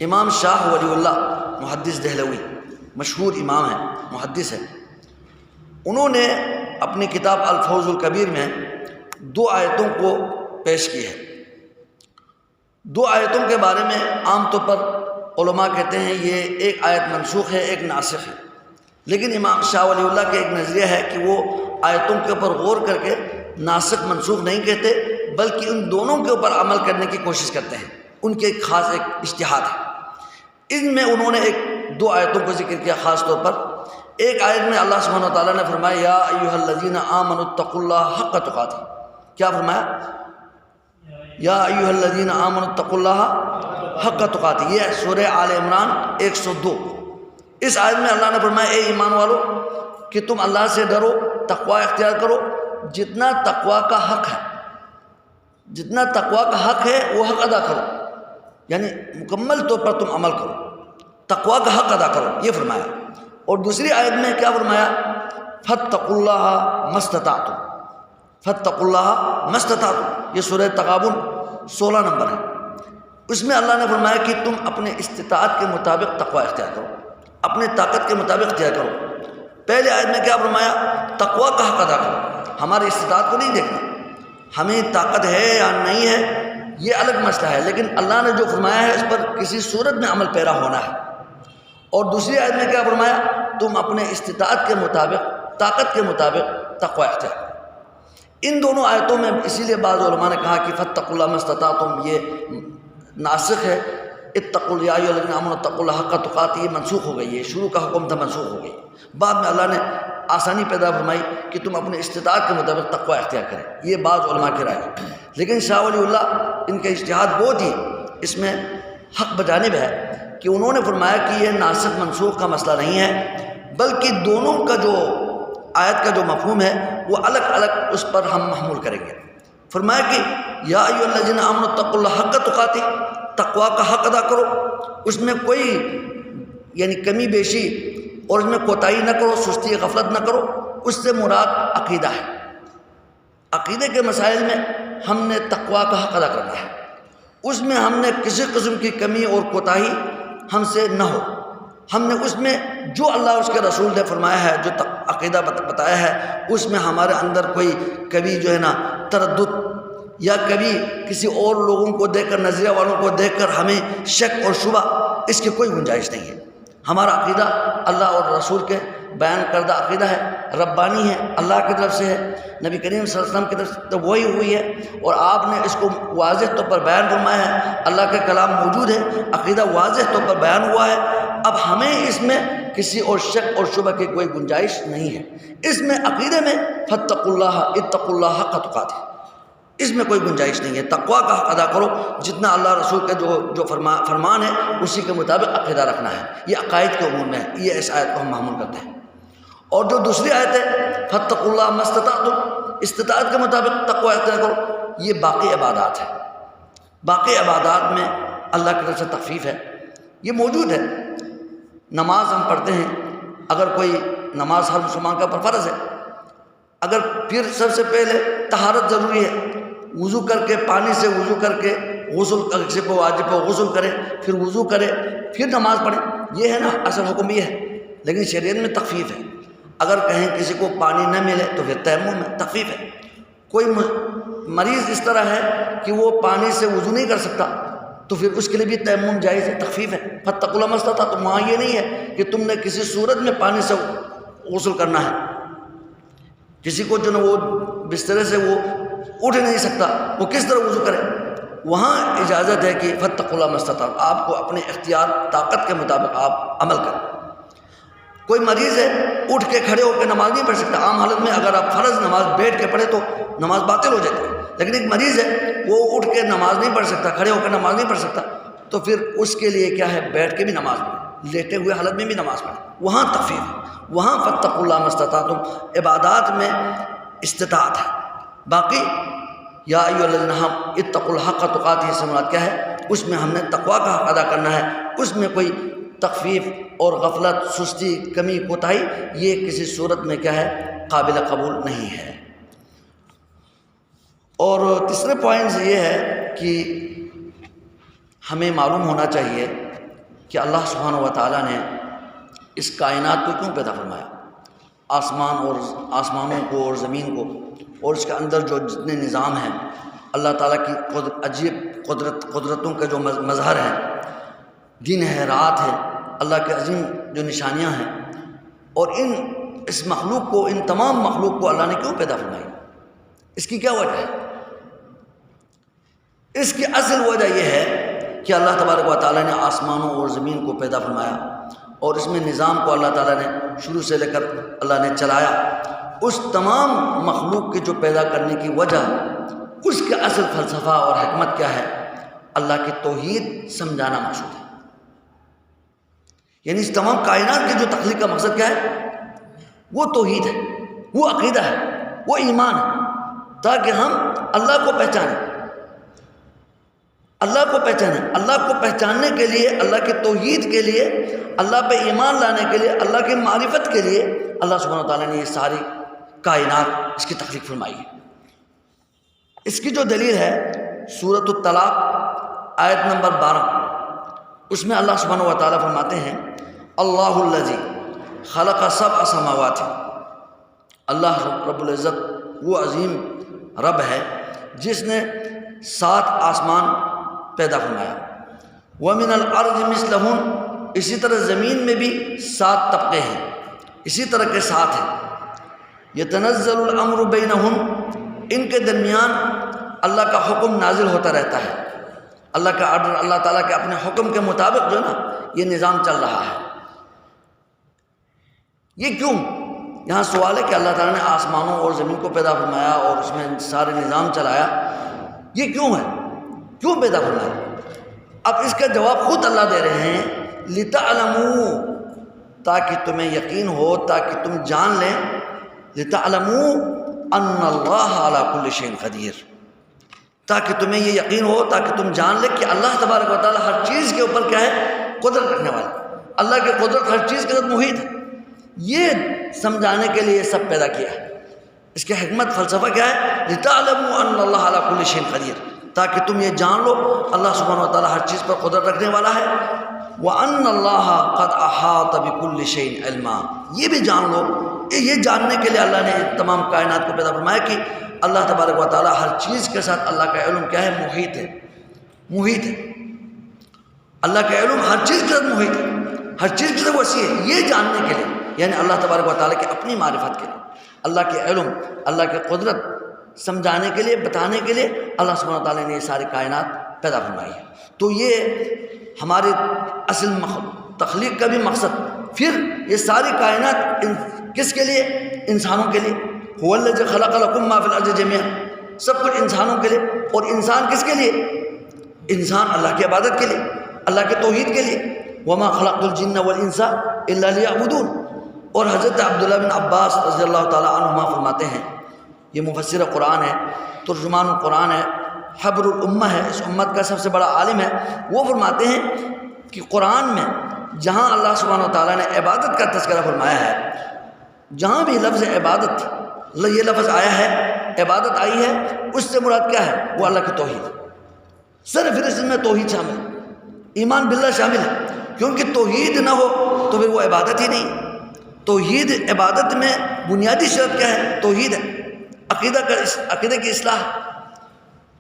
Speaker 3: امام شاہ ولی اللہ محدث دہلوی، مشہور امام ہیں، محدث ہیں، انہوں نے اپنی کتاب الفوز الکبیر میں 2 آیتوں کو پیش کی ہے۔ 2 آیتوں کے بارے میں عام طور پر علماء کہتے ہیں یہ ایک آیت منسوخ ہے، ایک ناسخ ہے، لیکن امام شاہ ولی اللہ کا ایک نظریہ ہے کہ وہ آیتوں کے اوپر غور کر کے ناسخ منسوخ نہیں کہتے، بلکہ ان دونوں کے اوپر عمل کرنے کی کوشش کرتے ہیں، ان کے ایک خاص ایک اجتہاد ہے۔ ان میں انہوں نے 2 آیتوں کو ذکر کیا خاص طور پر۔ ایک آیت میں اللہ سبحانہ و تعالیٰ نے فرمایا یا ایھا الذین آمنوا اتقوا اللہ حق تقاتہ، کیا فرمایا؟ یا ایھا الذین آمنوا اتقوا اللہ حق تقاتہ، یہ سورہ آل عمران 102۔ اس آیت میں اللہ نے فرمایا اے ایمان والو کہ تم اللہ سے ڈرو، تقوی اختیار کرو، جتنا تقوی کا حق ہے، جتنا تقوی کا حق ہے وہ حق ادا کرو، یعنی مکمل طور پر تم عمل کرو، تقوی کا حق ادا کرو، یہ فرمایا۔ اور دوسری آیت میں کیا فرمایا؟ فاتقوا اللہ ما استطعتم، فاتقوا اللہ ما استطعتم، یہ سورہ تغابن 16 نمبر ہے۔ اس میں اللہ نے فرمایا کہ تم اپنے استطاعت کے مطابق تقوی اختیار کرو، اپنے طاقت کے مطابق اختیار کرو۔ پہلے آیت میں کیا فرمایا؟ تقوی کا حق ادا کرو، ہماری استطاعت کو نہیں دیکھنا، ہمیں طاقت ہے یا نہیں ہے یہ الگ مسئلہ ہے، لیکن اللہ نے جو فرمایا ہے اس پر کسی صورت میں عمل پیرا ہونا ہے۔ اور دوسری آیت میں کیا فرمایا؟ تم اپنے استطاعت کے مطابق، طاقت کے مطابق تقوی اختیار کرو۔ ان دونوں آیتوں میں اسی لیے بعض علماء نے کہا کہ فاتقوا اللہ ما استطعتم یہ ناسخ ہے، اتقوا یا ایھا الذین آمنوا اتقوا اللہ حق تقاتہ یہ منسوخ ہو گئی ہے، شروع کا حکم تھا منسوخ ہو گئی، بعد میں اللہ نے آسانی پیدا فرمائی کہ تم اپنے استطاعت کے مطابق تقوی اختیار کریں، یہ بعض علماء کی رائے ہے۔ لیکن شاہ ولی اللہ ان کے اجتہاد بہت ہی اس میں حق بجانب ہے کہ انہوں نے فرمایا کہ یہ ناسخ منسوخ کا مسئلہ نہیں ہے، بلکہ دونوں کا جو آیت کا جو مفہوم ہے وہ الگ الگ اس پر ہم محمول کریں گے۔ فرمایا کہ یا ایھا الذین آمنوا اتقوا اللہ حق تقاتہ، تقوی کا حق ادا کرو، اس میں کوئی یعنی کمی بیشی اور اس میں کوتاہی نہ کرو، سستی غفلت نہ کرو۔ اس سے مراد عقیدہ ہے، عقیدے کے مسائل میں ہم نے تقوی کا حق ادا کرنا ہے، اس میں ہم نے کسی قسم کی کمی اور کوتاہی ہم سے نہ ہو، ہم نے اس میں جو اللہ اس کے رسول نے فرمایا ہے، جو عقیدہ بتایا ہے، اس میں ہمارے اندر کوئی کبھی جو ہے نا تردد یا کبھی کسی اور لوگوں کو دیکھ کر، نظریہ والوں کو دیکھ کر ہمیں شک اور شبہ، اس کی کوئی گنجائش نہیں ہے۔ ہمارا عقیدہ اللہ اور رسول کے بیان کردہ عقیدہ ہے، ربانی ہے، اللہ کی طرف سے ہے، نبی کریم صلی اللہ علیہ وسلم کی طرف سے تو وہی ہوئی ہے، اور آپ نے اس کو واضح طور پر بیان فرمایا ہے، اللہ کے کلام موجود ہے، عقیدہ واضح طور پر بیان ہوا ہے۔ اب ہمیں اس میں کسی اور شک اور شبہ کی کوئی گنجائش نہیں ہے۔ اس میں عقیدے میں فاتقوا اللہ اتقوا اللہ حق تقاتہ، اس میں کوئی گنجائش نہیں ہے۔ تقوی کا حق ادا کرو، جتنا اللہ رسول کے جو فرمان ہے اسی کے مطابق عقیدہ رکھنا ہے۔ یہ عقائد کے عموم میں ہے، یہ اس آیت کو ہم معمول کرتے ہیں۔ اور جو دوسری آیت ہے فاتقوا اللہ ما استطعتم، استطاعت کے مطابق تقوی اختیار کرو، یہ باقی عبادات ہے۔ باقی عبادات میں اللہ کی طرف سے تخفیف ہے، یہ موجود ہے۔ نماز ہم پڑھتے ہیں، اگر کوئی نماز ہر مسلمان کا پر فرض ہے، اگر پھر سب سے پہلے طہارت ضروری ہے، وضو کر کے، پانی سے وضو کر کے، غسل کسی کو واجب ہو غسل کرے، پھر وضو کرے، پھر نماز پڑھے، یہ ہے نا اصل حکم یہ ہے۔ لیکن شریعت میں تخفیف ہے، اگر کہیں کسی کو پانی نہ ملے تو پھر تیمم ہے، تخفیف ہے۔ کوئی مریض اس طرح ہے کہ وہ پانی سے وضو نہیں کر سکتا تو پھر اس کے لیے بھی تیمم جائز ہے، تخفیف ہے۔ فاتقوا اللہ ما استطعتم، تو وہاں یہ نہیں ہے کہ تم نے کسی صورت میں پانی سے غسل کرنا ہے۔ کسی کو جو نا وہ بسترے سے وہ اٹھ نہیں سکتا، وہ کس طرح وضو کرے؟ وہاں اجازت ہے کہ فاتقوا اللہ ما استطعتم، آپ کو اپنے اختیار طاقت کے مطابق آپ عمل کریں۔ کوئی مریض ہے اٹھ کے کھڑے ہو کے نماز نہیں پڑھ سکتا، عام حالت میں اگر آپ فرض نماز بیٹھ کے پڑھے تو نماز باطل ہو جاتی ہے، لیکن ایک مریض ہے وہ اٹھ کے نماز نہیں پڑھ سکتا، کھڑے ہو کے نماز نہیں پڑھ سکتا، تو پھر اس کے لیے کیا ہے، بیٹھ کے بھی نماز پڑھے، لیٹے ہوئے حالت میں بھی نماز پڑھے، وہاں تخفیف ہے، وہاں فاتقوا اللہ ما استطعتم عبادات میں استطاعت ہے۔ باقی یا ایھا الذین آمنوا اتقوا الحق تقاتہ سے مراد کیا ہے، اس میں ہم نے تقوی کا حق ادا کرنا ہے، اس میں کوئی تخفیف اور غفلت، سستی، کمی، کوتاہی یہ کسی صورت میں کیا ہے، قابل قبول نہیں ہے۔ اور تیسرے پوائنٹس یہ ہے کہ ہمیں معلوم ہونا چاہیے کہ اللہ سبحانہ و تعالیٰ نے اس کائنات کو کیوں پیدا فرمایا، آسمانوں کو اور زمین کو، اور اس کے اندر جو جتنے نظام ہیں، اللہ تعالیٰ کی عجیب قدرتوں کے جو مظہر ہیں، دن ہے، رات ہے، اللہ کے عظیم جو نشانیاں ہیں، اور اس مخلوق کو، ان تمام مخلوق کو اللہ نے کیوں پیدا فرمائی، اس کی کیا وجہ ہے؟ اس کی اصل وجہ یہ ہے کہ اللہ تبارک و تعالیٰ نے آسمانوں اور زمین کو پیدا فرمایا، اور اس میں نظام کو اللہ تعالیٰ نے شروع سے لے کر اللہ نے چلایا۔ اس تمام مخلوق کے جو پیدا کرنے کی وجہ، اس کے اصل فلسفہ اور حکمت کیا ہے، اللہ کی توحید سمجھانا مقصود ہے۔ یعنی اس تمام کائنات کی جو تخلیق کا مقصد کیا ہے، وہ توحید ہے، وہ عقیدہ ہے، وہ ایمان ہے، تاکہ ہم اللہ کو پہچانیں، اللہ کو پہچانیں۔ اللہ کو پہچاننے کے لیے، اللہ کی توحید کے لیے، اللہ پہ ایمان لانے کے لیے، اللہ کی معرفت کے لیے اللہ سبحانہ و تعالیٰ نے یہ ساری کائنات، اس کی تخلیق فرمائی ہے۔ اس کی جو دلیل ہے سورۃ الطلاق آیت نمبر 12، اس میں اللہ سبحانہ و تعالیٰ فرماتے ہیں اللہ الذی خلق سبع سماوات، اللہ رب العزت وہ عظیم رب ہے جس نے 7 آسمان پیدا فرمایا، وَمِنَ الْأَرْضِ مِثْلَهُنَّ، اسی طرح زمین میں بھی 7 طبقے ہیں، اسی طرح کے 7 ہیں، يَتَنَزَّلُ الْأَمْرُ بَيْنَهُمْ، ان کے درمیان اللہ کا حکم نازل ہوتا رہتا ہے، اللہ کا آرڈر، اللہ تعالیٰ کے اپنے حکم کے مطابق جو نا یہ نظام چل رہا ہے۔ یہ کیوں؟ یہاں سوال ہے کہ اللہ تعالیٰ نے آسمانوں اور زمین کو پیدا فرمایا اور اس میں سارے نظام چلایا، یہ کیوں ہے؟ کیوں پیدا فرمایا؟ اب اس کا جواب خود اللہ دے رہے ہیں، لِتَعْلَمُوا، تاکہ تمہیں یقین ہو، تاکہ تم جان لیں، لِتَعْلَمُوا أَنَّ اللَّهَ عَلَى كُلِّ شَيْءٍ قَدِيرٌ، تاکہ تمہیں یہ یقین ہو، تاکہ تم جان لیں کہ اللہ تبارک و تعالیٰ ہر چیز کے اوپر کیا ہے؟ قدرت رکھنے والا۔ اللہ کی قدرت ہر چیز کے ساتھ محیط ہے۔ یہ سمجھانے کے لیے یہ سب پیدا کیا ہے۔ اس کی حکمت فلسفہ کیا ہے؟ لِتَعْلَمُوا أَنَّ اللَّهَ عَلَى كُلِّ شَيْءٍ قَدِيرٌ، تاکہ تم یہ جان لو اللہ سبحانہ و تعالیٰ ہر چیز پر قدرت رکھنے والا ہے۔ وَأَنَّ اللَّهَ قَدْ أَحَاطَ بِكُلِّ شَيْءٍ عِلْمًا، یہ بھی جان لو، یہ جاننے کے لیے اللہ نے تمام کائنات کو پیدا فرمایا کہ اللہ تبارک و تعالیٰ ہر چیز کے ساتھ اللہ کا علم کیا ہے؟ محیط ہے، محیط ہے۔ اللہ کا علم ہر چیز کے ساتھ محیط ہے، ہر چیز کے ساتھ وسیع ہے۔ یہ جاننے کے لیے، یعنی اللہ تبارک و تعالیٰ کی اپنی معرفت کے لیے، اللہ کے علم، اللہ کی قدرت سمجھانے کے لیے، بتانے کے لیے اللہ سبحانہ تعالیٰ نے یہ ساری کائنات پیدا فرمائی ہے۔ تو یہ ہمارے اصل تخلیق کا بھی مقصد۔ پھر یہ ساری کائنات کس کے لیے؟ انسانوں کے لیے۔ هو الذی خلق لکم ما فی الارض جميعا، سب کچھ انسانوں کے لیے۔ اور انسان کس کے لیے؟ انسان اللہ کی عبادت کے لیے، اللہ کے توحید کے لیے۔ وما خلقت الجن والانس الا لیعبدون۔ اور حضرت عبداللہ بن عباس رضی اللہ تعالیٰ عنہما فرماتے ہیں، یہ مفسر قرآن ہے، ترجمان القرآن ہے، حبر الامہ ہے، اس امت کا سب سے بڑا عالم ہے۔ وہ فرماتے ہیں کہ قرآن میں جہاں اللہ سبحانہ و تعالیٰ نے عبادت کا تذکرہ فرمایا ہے، جہاں بھی لفظ عبادت یہ لفظ آیا ہے، عبادت آئی ہے، اس سے مراد کیا ہے؟ وہ اللہ کی توحید۔ صرف اس میں توحید شامل ہے، ایمان باللہ شامل ہے، کیونکہ توحید نہ ہو تو پھر وہ عبادت ہی نہیں۔ توحید عبادت میں بنیادی شرط کیا ہے؟ توحید ہے، عقیدہ کی اصلاح۔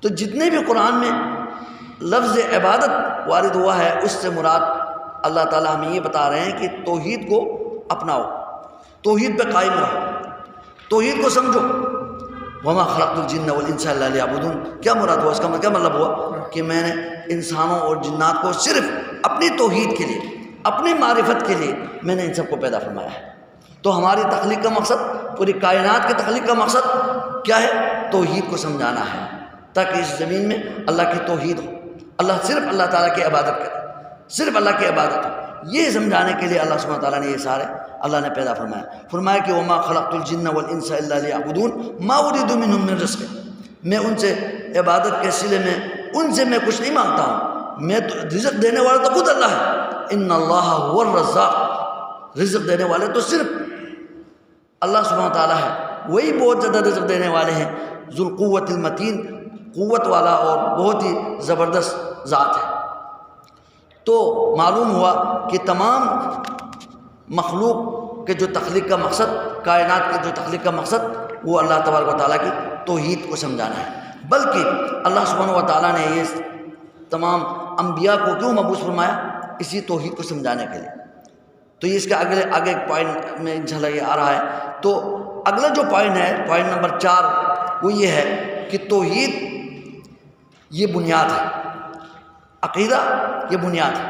Speaker 3: تو جتنے بھی قرآن میں لفظ عبادت وارد ہوا ہے، اس سے مراد اللہ تعالیٰ ہمیں یہ بتا رہے ہیں کہ توحید کو اپناؤ، توحید پہ قائم رہو، توحید کو سمجھو۔ وما خلقت الجن والانس الا لیعبدون، کیا مراد ہوا؟ اس کا کیا مطلب ہوا؟ کہ میں نے انسانوں اور جنات کو صرف اپنی توحید کے لیے، اپنی معرفت کے لیے میں نے ان سب کو پیدا فرمایا ہے۔ تو ہماری تخلیق کا مقصد، پوری کائنات کی تخلیق کا مقصد کیا ہے؟ توحید کو سمجھانا ہے، تاکہ اس زمین میں اللہ کی توحید ہو، صرف اللہ تعالیٰ کی عبادت کرے، صرف اللہ کی عبادت ہو۔ یہ سمجھانے کے لیے اللہ سبحانہ تعالیٰ نے یہ سارے اللہ نے پیدا فرمایا کہ وما خلقت الجن والانس الا لیعبدون ما اريد منهم من رزق، میں ان سے عبادت کے سلسلے میں ان سے میں کچھ نہیں مانگتا ہوں، میں تو رزق دینے والا تو خود اللہ ہے۔ ان اللہ هو الرزاق، رزق دینے والے تو صرف اللہ سبحانہ تعالیٰ ہے، وہی بہت زیادہ رزق دینے والے ہیں۔ ذو القوت المتین، قوت والا اور بہت ہی زبردست ذات ہے۔ تو معلوم ہوا کہ تمام مخلوق کے جو تخلیق کا مقصد، کائنات کے جو تخلیق کا مقصد، وہ اللہ تبارک و تعالیٰ کی توحید کو سمجھانا ہے۔ بلکہ اللہ سبحانہ و تعالیٰ نے یہ تمام انبیاء کو کیوں مبعوث فرمایا؟ اسی توحید کو سمجھانے کے لیے۔ تو یہ اس کے آگے ایک پوائنٹ میں انشاءاللہ یہ آ رہا ہے۔ تو اگلا جو پوائنٹ ہے، پوائنٹ نمبر 4، وہ یہ ہے کہ توحید یہ بنیاد ہے، عقیدہ یہ بنیاد ہے۔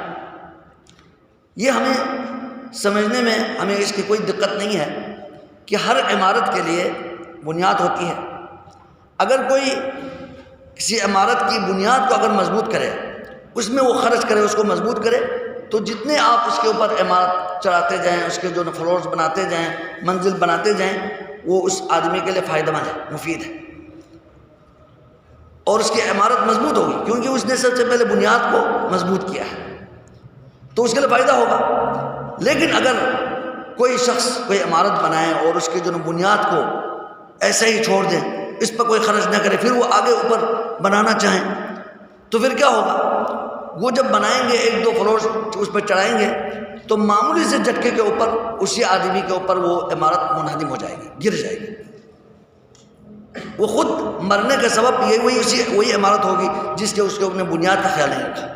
Speaker 3: یہ ہمیں سمجھنے میں ہمیں اس کی کوئی دقت نہیں ہے کہ ہر عمارت کے لیے بنیاد ہوتی ہے۔ اگر کوئی کسی عمارت کی بنیاد کو اگر مضبوط کرے، اس میں وہ خرچ کرے، اس کو مضبوط کرے، تو جتنے آپ اس کے اوپر عمارت چڑھاتے جائیں، اس کے جو فلورز بناتے جائیں، منزل بناتے جائیں، وہ اس آدمی کے لیے فائدہ مند ہے، مفید ہے، اور اس کی عمارت مضبوط ہوگی، کیونکہ اس نے سب سے پہلے بنیاد کو مضبوط کیا ہے، تو اس کے لیے فائدہ ہوگا۔ لیکن اگر کوئی شخص کوئی عمارت بنائے اور اس کی جو بنیاد کو ایسے ہی چھوڑ دیں، اس پر کوئی خرچ نہ کرے، پھر وہ آگے اوپر بنانا چاہیں، تو پھر کیا ہوگا؟ وہ جب بنائیں گے، 1-2 فلور اس پہ چڑھائیں گے، تو معمولی سے جھٹکے کے اوپر اسی آدمی کے اوپر وہ عمارت منہدم ہو جائے گی، گر جائے گی، وہ خود مرنے کا سبب یہ وہی عمارت ہوگی جس کے اس کے اپنے بنیاد کا خیال نہیں رکھا،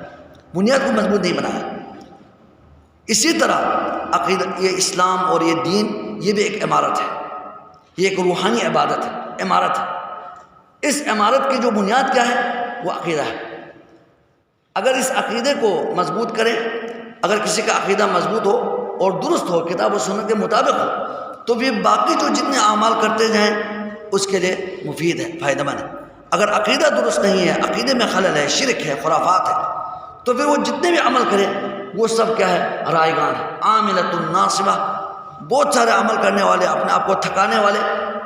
Speaker 3: بنیاد کو مضبوط نہیں بنایا۔ اسی طرح عقیدہ، یہ اسلام اور یہ دین، یہ بھی ایک عمارت ہے، یہ ایک روحانی عبادت ہے، عمارت ہے۔ اس عمارت کی جو بنیاد کیا ہے؟ وہ عقیدہ ہے۔ اگر اس عقیدے کو مضبوط کریں، اگر کسی کا عقیدہ مضبوط ہو اور درست ہو، کتاب و سنت کے مطابق ہو، تو پھر باقی جو جتنے اعمال کرتے جائیں اس کے لیے مفید ہے، فائدہ مند ہے۔ اگر عقیدہ درست نہیں ہے، عقیدے میں خلل ہے، شرک ہے، خرافات ہے، تو پھر وہ جتنے بھی عمل کرے وہ سب کیا ہے؟ رائگان ہے۔ عاملۃ ناصبہ، بہت سارے عمل کرنے والے، اپنے آپ کو تھکانے والے،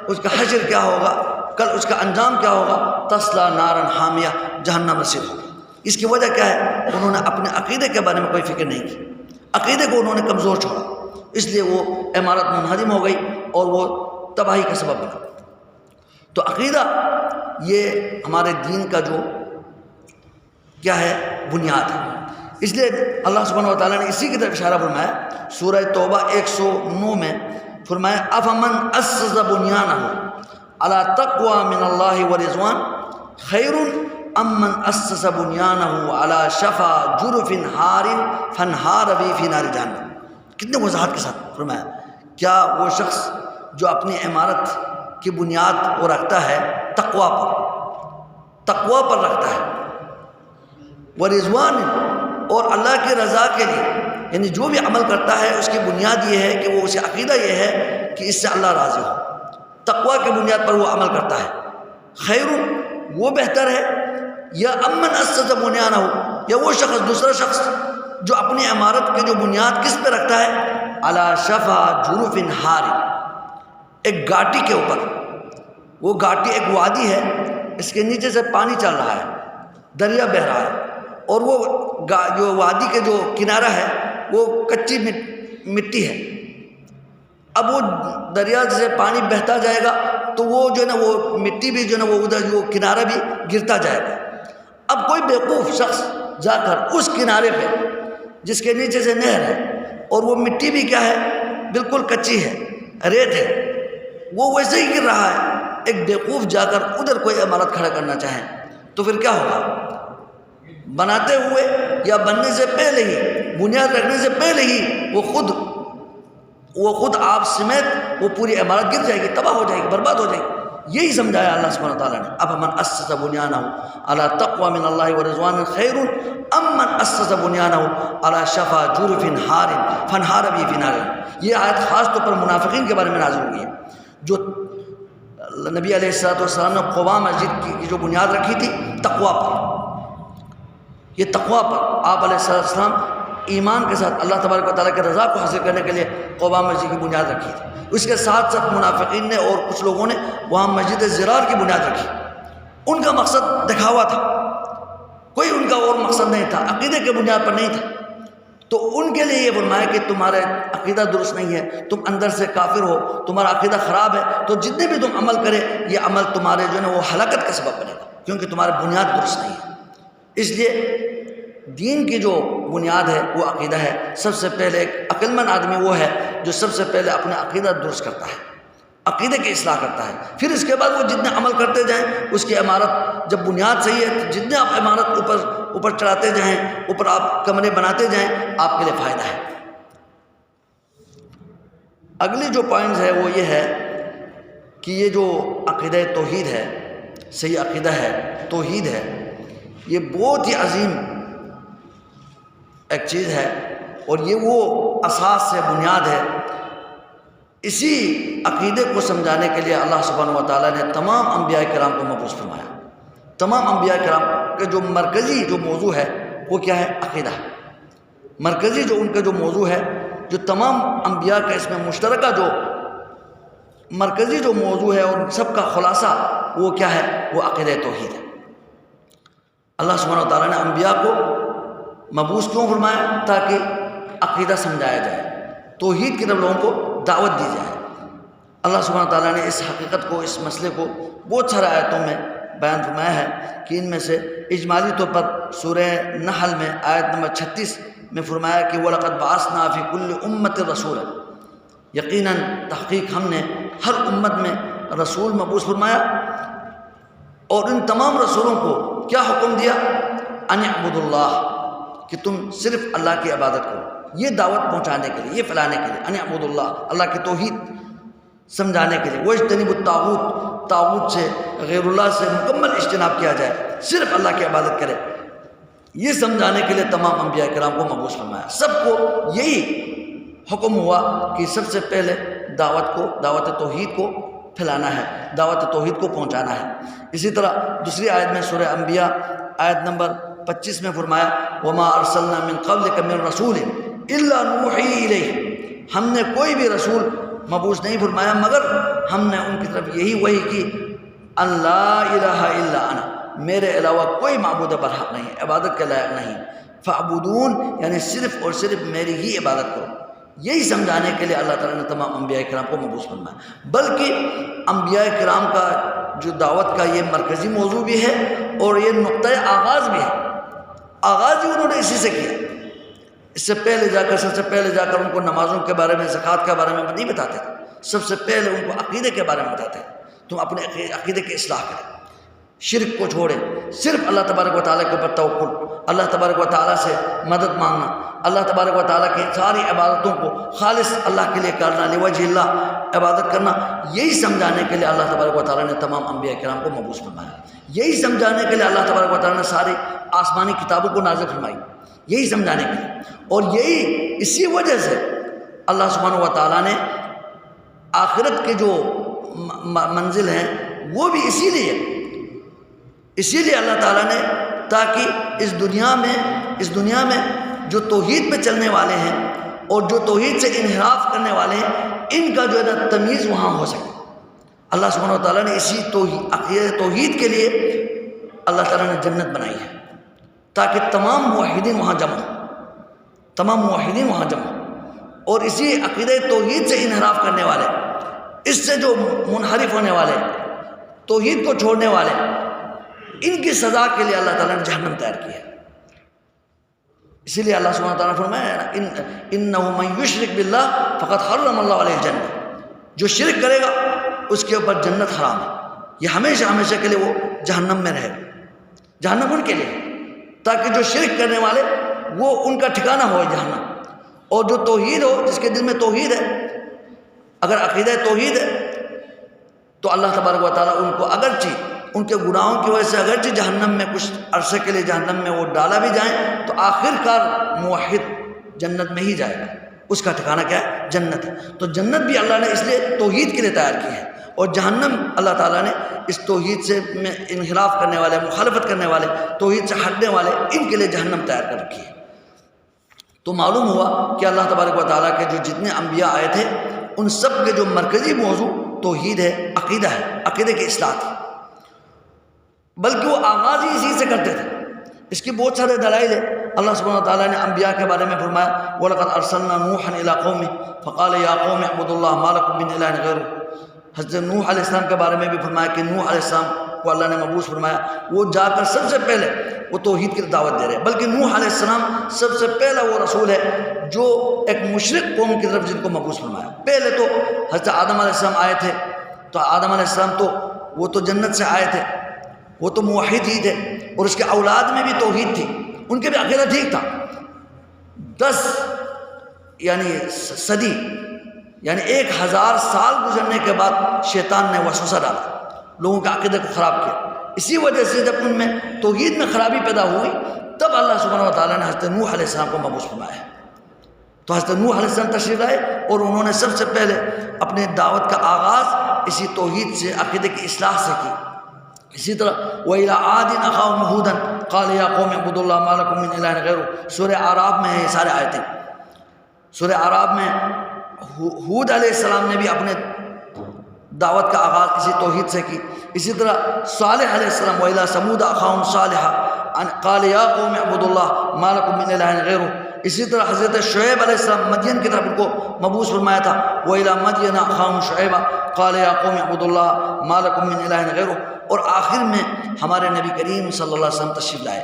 Speaker 3: اس کا حشر کیا ہوگا، کل اس کا انجام کیا ہوگا؟ تسلا نارن حامیہ، جہنم رسید ہوگی۔ اس کی وجہ کیا ہے؟ انہوں نے اپنے عقیدے کے بارے میں کوئی فکر نہیں کی، عقیدے کو انہوں نے کمزور چھوڑا، اس لیے وہ عمارت منہدم ہو گئی اور وہ تباہی کا سبب بنا۔ تو عقیدہ یہ ہمارے دین کا جو کیا ہے؟ بنیاد ہے۔ اس لیے اللہ سبحانہ وتعالیٰ نے اسی کی طرف اشارہ فرمایا، سورہ توبہ 109 میں فرمایا افمن اسس بنیانہ علی تقوی من اللہ ورضوان خیر ام من اسس بنیانہ علی شفا جرف ہار فانہار به فی نار جہنم۔ کتنے وضاحت کے ساتھ فرمایا، کیا وہ شخص جو اپنی عمارت کی بنیاد وہ رکھتا ہے تقوی پر رکھتا ہے، ورضوان، اور اللہ کی رضا کے لیے، یعنی جو بھی عمل کرتا ہے اس کی بنیاد یہ ہے کہ وہ اسے عقیدہ یہ ہے کہ اس سے اللہ راضی ہو، تقوی کی بنیاد پر وہ عمل کرتا ہے، خیر، وہ بہتر ہے، یا امن اسس بنیانہ، یا وہ شخص، دوسرا شخص جو اپنی عمارت کے جو بنیاد کس پہ رکھتا ہے؟ علی شفا جرف ہار، ایک گھاٹی کے اوپر، وہ گھاٹی ایک وادی ہے، اس کے نیچے سے پانی چل رہا ہے، دریا بہہ رہا ہے، اور وہ جو وادی کے جو کنارہ ہے وہ کچی مٹی ہے۔ اب وہ دریا سے پانی بہتا جائے گا تو وہ جو ہے نا وہ مٹی بھی جو ہے نا وہ ادھر جو کنارہ بھی گرتا جائے گا۔ اب کوئی بیوقوف شخص جا کر اس کنارے پہ جس کے نیچے سے نہر ہے اور وہ مٹی بھی کیا ہے؟ بالکل کچی ہے، ریت ہے، وہ ویسے ہی گر رہا ہے، ایک بیوقوف جا کر ادھر کوئی عمارت کھڑا کرنا چاہے تو پھر کیا ہوگا؟ بناتے ہوئے یا بننے سے پہلے ہی، بنیاد رکھنے سے پہلے ہی وہ خود آپ سمیت وہ پوری عمارت گر جائے گی، تباہ ہو جائے گی، برباد ہو جائے گی۔ یہی سمجھایا اللہ سبحانہ وتعالیٰ نے، افمن اسس بنیانہ علی تقوی من اللہ ورضوان خیر ام من اسس بنیانہ علی شفا جرف ہار فانہار به فی نار۔ یہ آیت خاص طور پر منافقین کے بارے میں نازل ہوئی ہے، جو نبی علیہ السلام نے قباء مسجد کی جو بنیاد رکھی تھی تقوی پر، یہ تقوی پر آپ علیہ السلام ایمان کے ساتھ اللہ تبارک و تعالیٰ کی رضا کو حاصل کرنے کے لیے قباء مسجد کی بنیاد رکھی تھی۔ اس کے ساتھ ساتھ منافقین نے اور کچھ لوگوں نے وہاں مسجد زرار کی بنیاد رکھی، ان کا مقصد دکھاوا تھا، کوئی ان کا اور مقصد نہیں تھا، عقیدے کے بنیاد پر نہیں تھا۔ تو ان کے لیے یہ فرمایا کہ تمہارا عقیدہ درست نہیں ہے، تم اندر سے کافر ہو، تمہارا عقیدہ خراب ہے، تو جتنے بھی تم عمل کرے یہ عمل تمہارے جو ہے نا وہ ہلاکت کا سبب بنے گا، کیونکہ تمہارا بنیاد درست نہیں ہے۔ اس لیے دین کی جو بنیاد ہے وہ عقیدہ ہے۔ سب سے پہلے ایک عقل مند آدمی وہ ہے جو سب سے پہلے اپنا عقیدہ درست کرتا ہے، عقیدے کی اصلاح کرتا ہے، پھر اس کے بعد وہ جتنے عمل کرتے جائیں اس کی عمارت جب بنیاد صحیح ہے تو جتنے آپ عمارت اوپر چڑھاتے جائیں، اوپر آپ کمرے بناتے جائیں، آپ کے لیے فائدہ ہے۔ اگلی جو پوائنٹس ہے وہ یہ ہے کہ یہ جو عقیدہ توحید ہے، صحیح عقیدہ ہے، توحید ہے، یہ بہت ہی عظیم ایک چیز ہے، اور یہ وہ اساس ہے، بنیاد ہے۔ اسی عقیدے کو سمجھانے کے لیے اللہ سبحانہ و تعالیٰ نے تمام انبیاء کرام کو مبعوث فرمایا۔ تمام انبیاء کرام کا جو مرکزی جو موضوع ہے وہ کیا ہے؟ عقیدہ۔ مرکزی جو ان کا جو موضوع ہے، جو تمام انبیاء کا اس میں مشترکہ جو مرکزی جو موضوع ہے اور سب کا خلاصہ وہ کیا ہے؟ وہ عقیدہ توحید ہے۔ اللہ سبحانہ و تعالیٰ نے انبیاء کو مبعوث کیوں فرمایا؟ تاکہ عقیدہ سمجھایا جائے، توحید کی طرف لوگوں کو دعوت دی جائے۔ اللہ سبحانہ تعالیٰ نے اس حقیقت کو، اس مسئلے کو بہت سارے آیتوں میں بیان فرمایا ہے کہ ان میں سے اجمالی طور پر سورہ نحل میں آیت نمبر 36 میں فرمایا کہ وَلَقَدْ بَعَثْنَا فِي كُلِّ أُمَّةٍ رَسُولًا، یقیناً تحقیق ہم نے ہر امت میں رسول مبعوث فرمایا، اور ان تمام رسولوں کو کیا حکم دیا؟ ان اعبدوا اللہ، کہ تم صرف اللہ کی عبادت کرو۔ یہ دعوت پہنچانے کے لیے، یہ پھیلانے کے لیے، ان اعبدوا اللہ، اللہ کی توحید سمجھانے کے لیے، وَاجْتَنِبُوا الطَّاغُوتَ، طاغوت سے، غیر اللہ سے مکمل اجتناب کیا جائے، صرف اللہ کی عبادت کرے، یہ سمجھانے کے لیے تمام انبیاء کرام کو مبعوث فرمایا۔ سب کو یہی حکم ہوا کہ سب سے پہلے دعوت توحید کو پھیلانا ہے، دعوت توحید کو پہنچانا ہے۔ اسی طرح دوسری آیت میں سورہ انبیاء آیت نمبر 25 میں فرمایا وما ارسلنا من قبلک من رسول الا نوحی الیہ، ہم نے کوئی بھی رسول مبعوث نہیں فرمایا مگر ہم نے ان کی طرف یہی وحی کی ان لا الہ الا انا، میرے علاوہ کوئی معبود برحق نہیں، عبادت کے لائق نہیں، فاعبدون یعنی صرف اور صرف میری ہی عبادت کرو۔ یہی سمجھانے کے لیے اللہ تعالیٰ نے تمام انبیاء کرام کو مبعوث فرمایا، بلکہ انبیاء کرام کا جو دعوت کا یہ مرکزی موضوع بھی ہے اور یہ نقطۂ آغاز بھی ہے، آغاز ہی انہوں نے اسی سے کیا۔ اس سے پہلے جا کر سب سے پہلے جا کر ان کو نمازوں کے بارے میں، زکوٰۃ کے بارے میں نہیں بتاتے تھے، سب سے پہلے ان کو عقیدے کے بارے میں بتاتے ہیں، تم اپنے عقیدے کی اصلاح کریں، شرک کو چھوڑیں، صرف اللہ تبارک و تعالیٰ کے اوپر توکل، اللہ تبارک و تعالیٰ سے مدد مانگنا، اللہ تبارک و تعالیٰ کی ساری عبادتوں کو خالص اللہ کے لیے کرنا، لوجہ اللہ عبادت کرنا، یہی سمجھانے کے لیے اللہ تبارک و تعالیٰ نے تمام انبیاء کرام کو مبعوث فرمایا، یہی سمجھانے کے لیے اللہ تبارک و تعالیٰ نے ساری آسمانی کتابوں کو نازل فرمائی، یہی سمجھانے کے لیے، اور یہی اسی وجہ سے اللہ سبحانہ و تعالیٰ نے آخرت کے جو منزل ہیں وہ بھی اسی لیے اللہ تعالیٰ نے، تاکہ اس دنیا میں جو توحید پہ چلنے والے ہیں اور جو توحید سے انحراف کرنے والے ہیں ان کا جو ہے نا تمیز وہاں ہو سکے۔ اللہ سبحانہ و تعالیٰ نے اسی توحید کے لیے اللہ تعالیٰ نے جنت بنائی ہے، تاکہ تمام موحدین وہاں جمع ہوں، اور اسی عقیدہ توحید سے انحراف کرنے والے، اس سے جو منحرف ہونے والے، توحید کو چھوڑنے والے، ان کی سزا کے لیے اللہ تعالیٰ نے جہنم تیار کی ہے۔ اسی لیے اللہ سبحانہ وتعالیٰ نے فرمایا انہ من یشرک باللہ فقد حرم اللہ علیہ الجنہ، جو شرک کرے گا اس کے اوپر جنت حرام ہے، یہ ہمیشہ کے لیے وہ جہنم میں رہے گا، جہنم ان کے لیے، تاکہ جو شرک کرنے والے وہ ان کا ٹھکانہ ہو جہنم، اور جو توحید ہو، جس کے دل میں توحید ہے، اگر عقیدہ توحید ہے تو اللہ تبارک و تعالیٰ ان کو اگرچہ ان کے گناہوں کی وجہ سے اگرچہ جہنم میں کچھ عرصے کے لیے جہنم میں وہ ڈالا بھی جائیں تو آخر کار موحد جنت میں ہی جائے گا، اس کا ٹھکانہ کیا ہے؟ جنت ہے۔ تو جنت بھی اللہ نے اس لیے توحید کے لیے تیار کی ہے، اور جہنم اللہ تعالیٰ نے اس توحید سے انحراف کرنے والے، مخالفت کرنے والے، توحید سے ہٹنے والے، ان کے لیے جہنم تیار کر رکھی ہے۔ تو معلوم ہوا کہ اللہ تبارک و تعالیٰ کے جو جتنے انبیاء آئے تھے ان سب کے جو مرکزی موضوع توحید ہے، عقیدہ ہے، عقیدے کی اصلاح تھی، بلکہ وہ آغاز ہی اسی سے کرتے تھے۔ اس کی بہت سارے دلائل ہیں۔ اللہ سبحانہ وتعالیٰ نے انبیاء کے بارے میں فرمایا وَلَقَدْ أَرْسَلْنَا نُوحًا إِلَىٰ قَوْمِهِ فَقَالَ يَا قَوْمِ اعْبُدُوا اللَّهَ مَا لَكُم مِّنْ إِلَٰهٍ غَيْرُهُ۔ حضرت نوح علیہ السلام کے بارے میں بھی فرمایا کہ نوح علیہ السلام کو اللہ نے مبعوث فرمایا، وہ جا کر سب سے پہلے وہ توحید کی دعوت دے رہے ہیں، بلکہ نوح علیہ السلام سب سے پہلا وہ رسول ہے جو ایک مشرک قوم کی طرف جن کو مبعوث فرمایا۔ پہلے تو حضرت آدم علیہ السلام آئے تھے، تو آدم علیہ السلام تو وہ تو جنت سے آئے تھے، وہ تو موحد ہی تھے، اور اس کے اولاد میں بھی توحید تھی، ان کے بھی عقیدہ ٹھیک تھا۔ 10 صدی یعنی 1000 سال گزرنے کے بعد شیطان نے وسوسہ ڈالا، لوگوں کے عقیدے کو خراب کیا۔ اسی وجہ سے جب ان میں توحید میں خرابی پیدا ہوئی تب اللہ سبحانہ و تعالیٰ نے حضرت نوح علیہ السلام کو مبعوث فرمایا۔ تو حضرت نوح علیہ السلام تشریف لائے اور انہوں نے سب سے پہلے اپنے دعوت کا آغاز اسی توحید سے، عقیدے کی اصلاح سے کی۔ اسی طرح وَإِلَىٰ عَادٍ أَخَاهُمْ هُودًا قَالَ يَا قَوْمِ اعْبُدُوا اللَّهَ مَا لَكُم مِّنْ إِلَٰهٍ غَيْرُهُ۔ سورہ اعراف میں ہے یہ سارے آیتیں۔ سورہ اعراف میں ہود علیہ السلام نے بھی اپنے دعوت کا آغاز اسی توحید سے کی۔ اسی طرح صالح علیہ السلام وَإِلَىٰ ثَمُودَ أَخَاهُمْ صَالِحًا قَالَ يَا قَوْمِ اعْبُدُوا اللَّهَ مَا لَكُم مِّنْ إِلَٰهٍ غَيْرُهُ۔ اسی طرح حضرت شعیب علیہ السلام مدین کی طرف ان کو مبعوث فرمایا تھا وَإِلَىٰ مَدْيَنَ أَخَاهُمْ شُعَيْبًا قَالَ يَا قَوْمِ اعْبُدُوا اللَّهَ مَا لَكُم مِّنْ إِلَٰهٍ غَيْرُهُ۔ اور آخر میں ہمارے نبی کریم صلی اللہ علیہ وسلم تشریف لائے،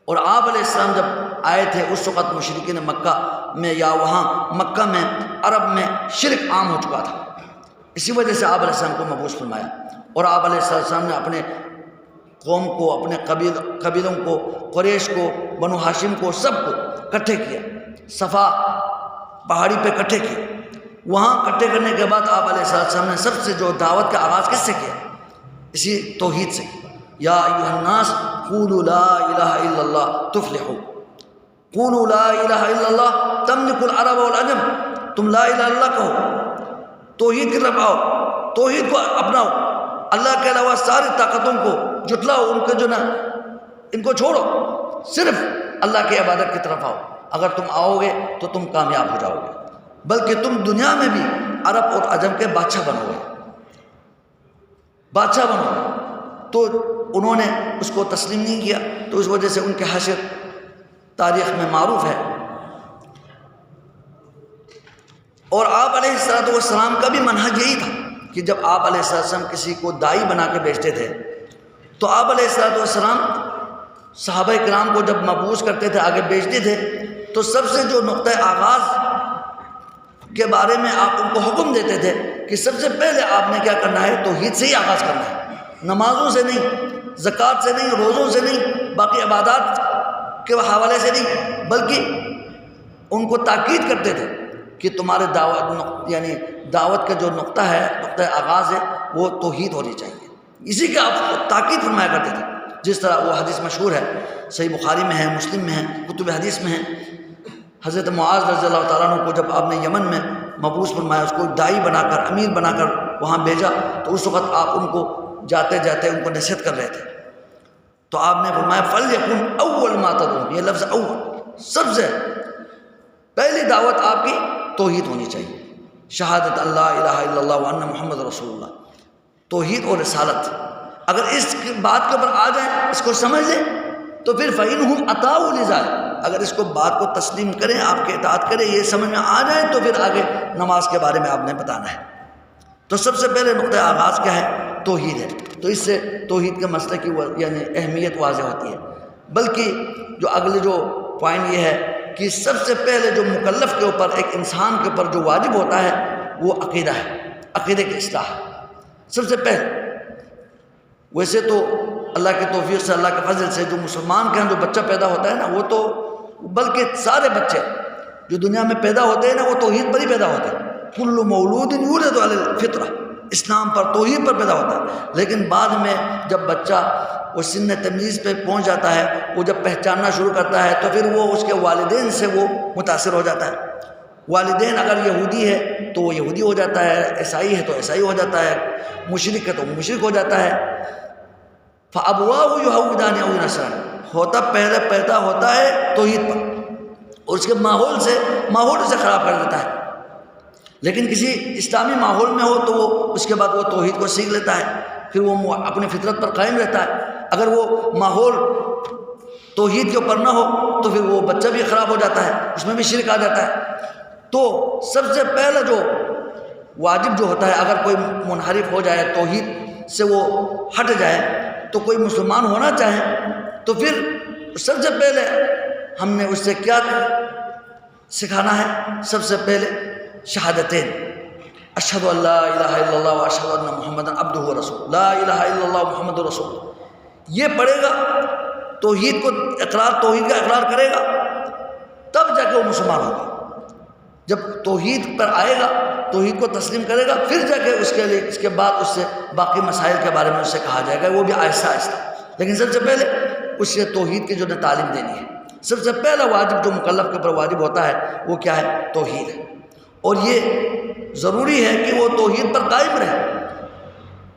Speaker 3: اور آپ علیہ السلام جب آئے تھے اس وقت مشرکین مکہ میں یا وہاں مکہ میں عرب میں شرک عام ہو چکا تھا، اسی وجہ سے آپ علیہ السلام کو مبعوث فرمایا، اور آپ علیہ السلام نے اپنے قوم کو، اپنے قبیلوں کو، قریش کو، بنو ہاشم کو، سب کو اکٹھے کیا، صفا پہاڑی پہ اکٹھے کیا۔ وہاں اکٹھے کرنے کے بعد آپ علیہ السلام نے سب سے جو دعوت کا آغاز کس سے کیا؟ اسی توحید سے۔ یا ایھا الناس قولوا لا الہ الا اللہ تفلحوا، قولوا لا الہ الا اللہ تملک العرب والعجم، تم لا الہ الا اللہ کہو، توحید کی طرف آؤ، توحید کو اپناؤ، اللہ کے علاوہ ساری طاقتوں کو جھٹلاؤ، ان کو جو نا ان کو چھوڑو، صرف اللہ کی عبادت کی طرف آؤ۔ اگر تم آؤ گے تو تم کامیاب ہو جاؤ گے، بلکہ تم دنیا میں بھی عرب اور عجم کے بادشاہ بنو گے، بادشاہ بنو گے۔ تو انہوں نے اس کو تسلیم نہیں کیا، تو اس وجہ سے ان کے حشر تاریخ میں معروف ہے۔ اور آپ علیہ السلام کا بھی منہج یہی تھا کہ جب آپ علیہ السلام کسی کو داعی بنا کے بیچتے تھے تو آپ علیہ السلام صحابہ کرام کو جب مبعوث کرتے تھے، آگے بیچتے تھے، تو سب سے جو نقطہ آغاز کے بارے میں آپ ان کو حکم دیتے تھے کہ سب سے پہلے آپ نے کیا کرنا ہے، توحید سے ہی آغاز کرنا ہے، نمازوں سے نہیں، زکوٰۃ سے نہیں، روزوں سے نہیں، باقی عبادات کے حوالے سے نہیں، بلکہ ان کو تاکید کرتے تھے کہ تمہارے یعنی دعوت کا جو نقطہ ہے، نقطہ آغاز ہے، وہ توحید ہونی چاہیے۔ اسی کا آپ تاکید فرمایا کرتے تھے، جس طرح وہ حدیث مشہور ہے، صحیح بخاری میں ہے، مسلم میں ہے، کتب حدیث میں ہے۔ حضرت معاذ رضی اللہ تعالیٰ عنہ کو جب آپ نے یمن میں مبعوث فرمایا، اس کو داعی بنا کر، امیر بنا کر وہاں بھیجا، تو اس وقت آپ ان کو جاتے جاتے ان کو نصیحت کر رہے تھے، تو آپ نے فرمایا فَلْيَكُنْ أَوَّلَ مَا تَدْعُونَ، یہ لفظ اول، سب سے پہلی دعوت آپ کی توحید ہونی چاہیے، شہادت اللہ الہ الا اللہ وان محمد رسول اللہ، توحید اور رسالت۔ اگر اس بات کے اوپر آ جائیں، اس کو سمجھ لیں، تو پھر فَإِنْهُمْ أَطَاعُوا لِذَلِكَ، اگر اس کو بات کو تسلیم کریں، آپ کے اطاعت کریں، یہ سمجھ میں آ جائیں، تو پھر آگے نماز کے بارے میں آپ نے بتانا ہے۔ تو سب سے پہلے نقطہ آغاز کیا ہے؟ توحید ہے۔ تو اس سے توحید کے مسئلے کی یعنی اہمیت واضح ہوتی ہے۔ بلکہ جو اگلے جو پوائنٹ یہ ہے کہ سب سے پہلے جو مکلف کے اوپر، ایک انسان کے اوپر جو واجب ہوتا ہے، وہ عقیدہ ہے، عقیدے کی اصلاح سب سے پہلے۔ ویسے تو اللہ کی توفیق سے، اللہ کے فضل سے، جو مسلمان کے ہاں جو بچہ پیدا ہوتا ہے نا، وہ تو بلکہ سارے بچے جو دنیا میں پیدا ہوتے ہیں نا، وہ توحید پر ہی پیدا ہوتے ہیں۔ کل مولود یولد علی الفطرہ، اسلام پر، توحید پر پیدا ہوتا ہے۔ لیکن بعد میں جب بچہ وہ سن تمیز پہ پہنچ جاتا ہے، وہ جب پہچاننا شروع کرتا ہے، تو پھر وہ اس کے والدین سے وہ متاثر ہو جاتا ہے۔ والدین اگر یہودی ہے تو وہ یہودی ہو جاتا ہے، عیسائی ہے تو عیسائی ہو جاتا ہے، مشرک ہے تو مشرک ہو جاتا ہے۔ فَأَبْوَاهُ يُهَوِّدَانِ أَوْ يُنَصِّرَانِ، ہوتا پہلے پیدا ہوتا ہے توحید پر، اور اس کے ماحول سے خراب کر دیتا ہے۔ لیکن کسی اسلامی ماحول میں ہو تو وہ اس کے بعد وہ توحید کو سیکھ لیتا ہے، پھر وہ اپنی فطرت پر قائم رہتا ہے۔ اگر وہ ماحول توحید کے اوپر نہ ہو تو پھر وہ بچہ بھی خراب ہو جاتا ہے، اس میں بھی شرک آ جاتا ہے۔ تو سب سے پہلا جو واجب جو ہوتا ہے، اگر کوئی منحرف ہو جائے، توحید سے وہ ہٹ جائے، تو کوئی مسلمان ہونا چاہے تو پھر سب سے پہلے ہم نے اس سے کیا سکھانا ہے؟ سب سے پہلے شہادتین، اشہد ان لا الہ الا اللہ و اشہد ان محمد عبدہ و رسول، لا الہ الا اللہ محمد رسول، یہ پڑھے گا، توحید کو توحید کا اقرار کرے گا، تب جا کے وہ مسلمان ہوگا۔ جب توحید پر آئے گا، توحید کو تسلیم کرے گا، پھر جا کے اس کے بعد اس سے باقی مسائل کے بارے میں اس سے کہا جائے گا، وہ بھی آہستہ آہستہ۔ لیکن سب سے پہلے اس سے توحید کی جو تعلیم دینی ہے۔ سب سے پہلا واجب جو مکلف کے اوپر واجب ہوتا ہے وہ کیا ہے؟ توحید ہے۔ اور یہ ضروری ہے کہ وہ توحید پر قائم رہے،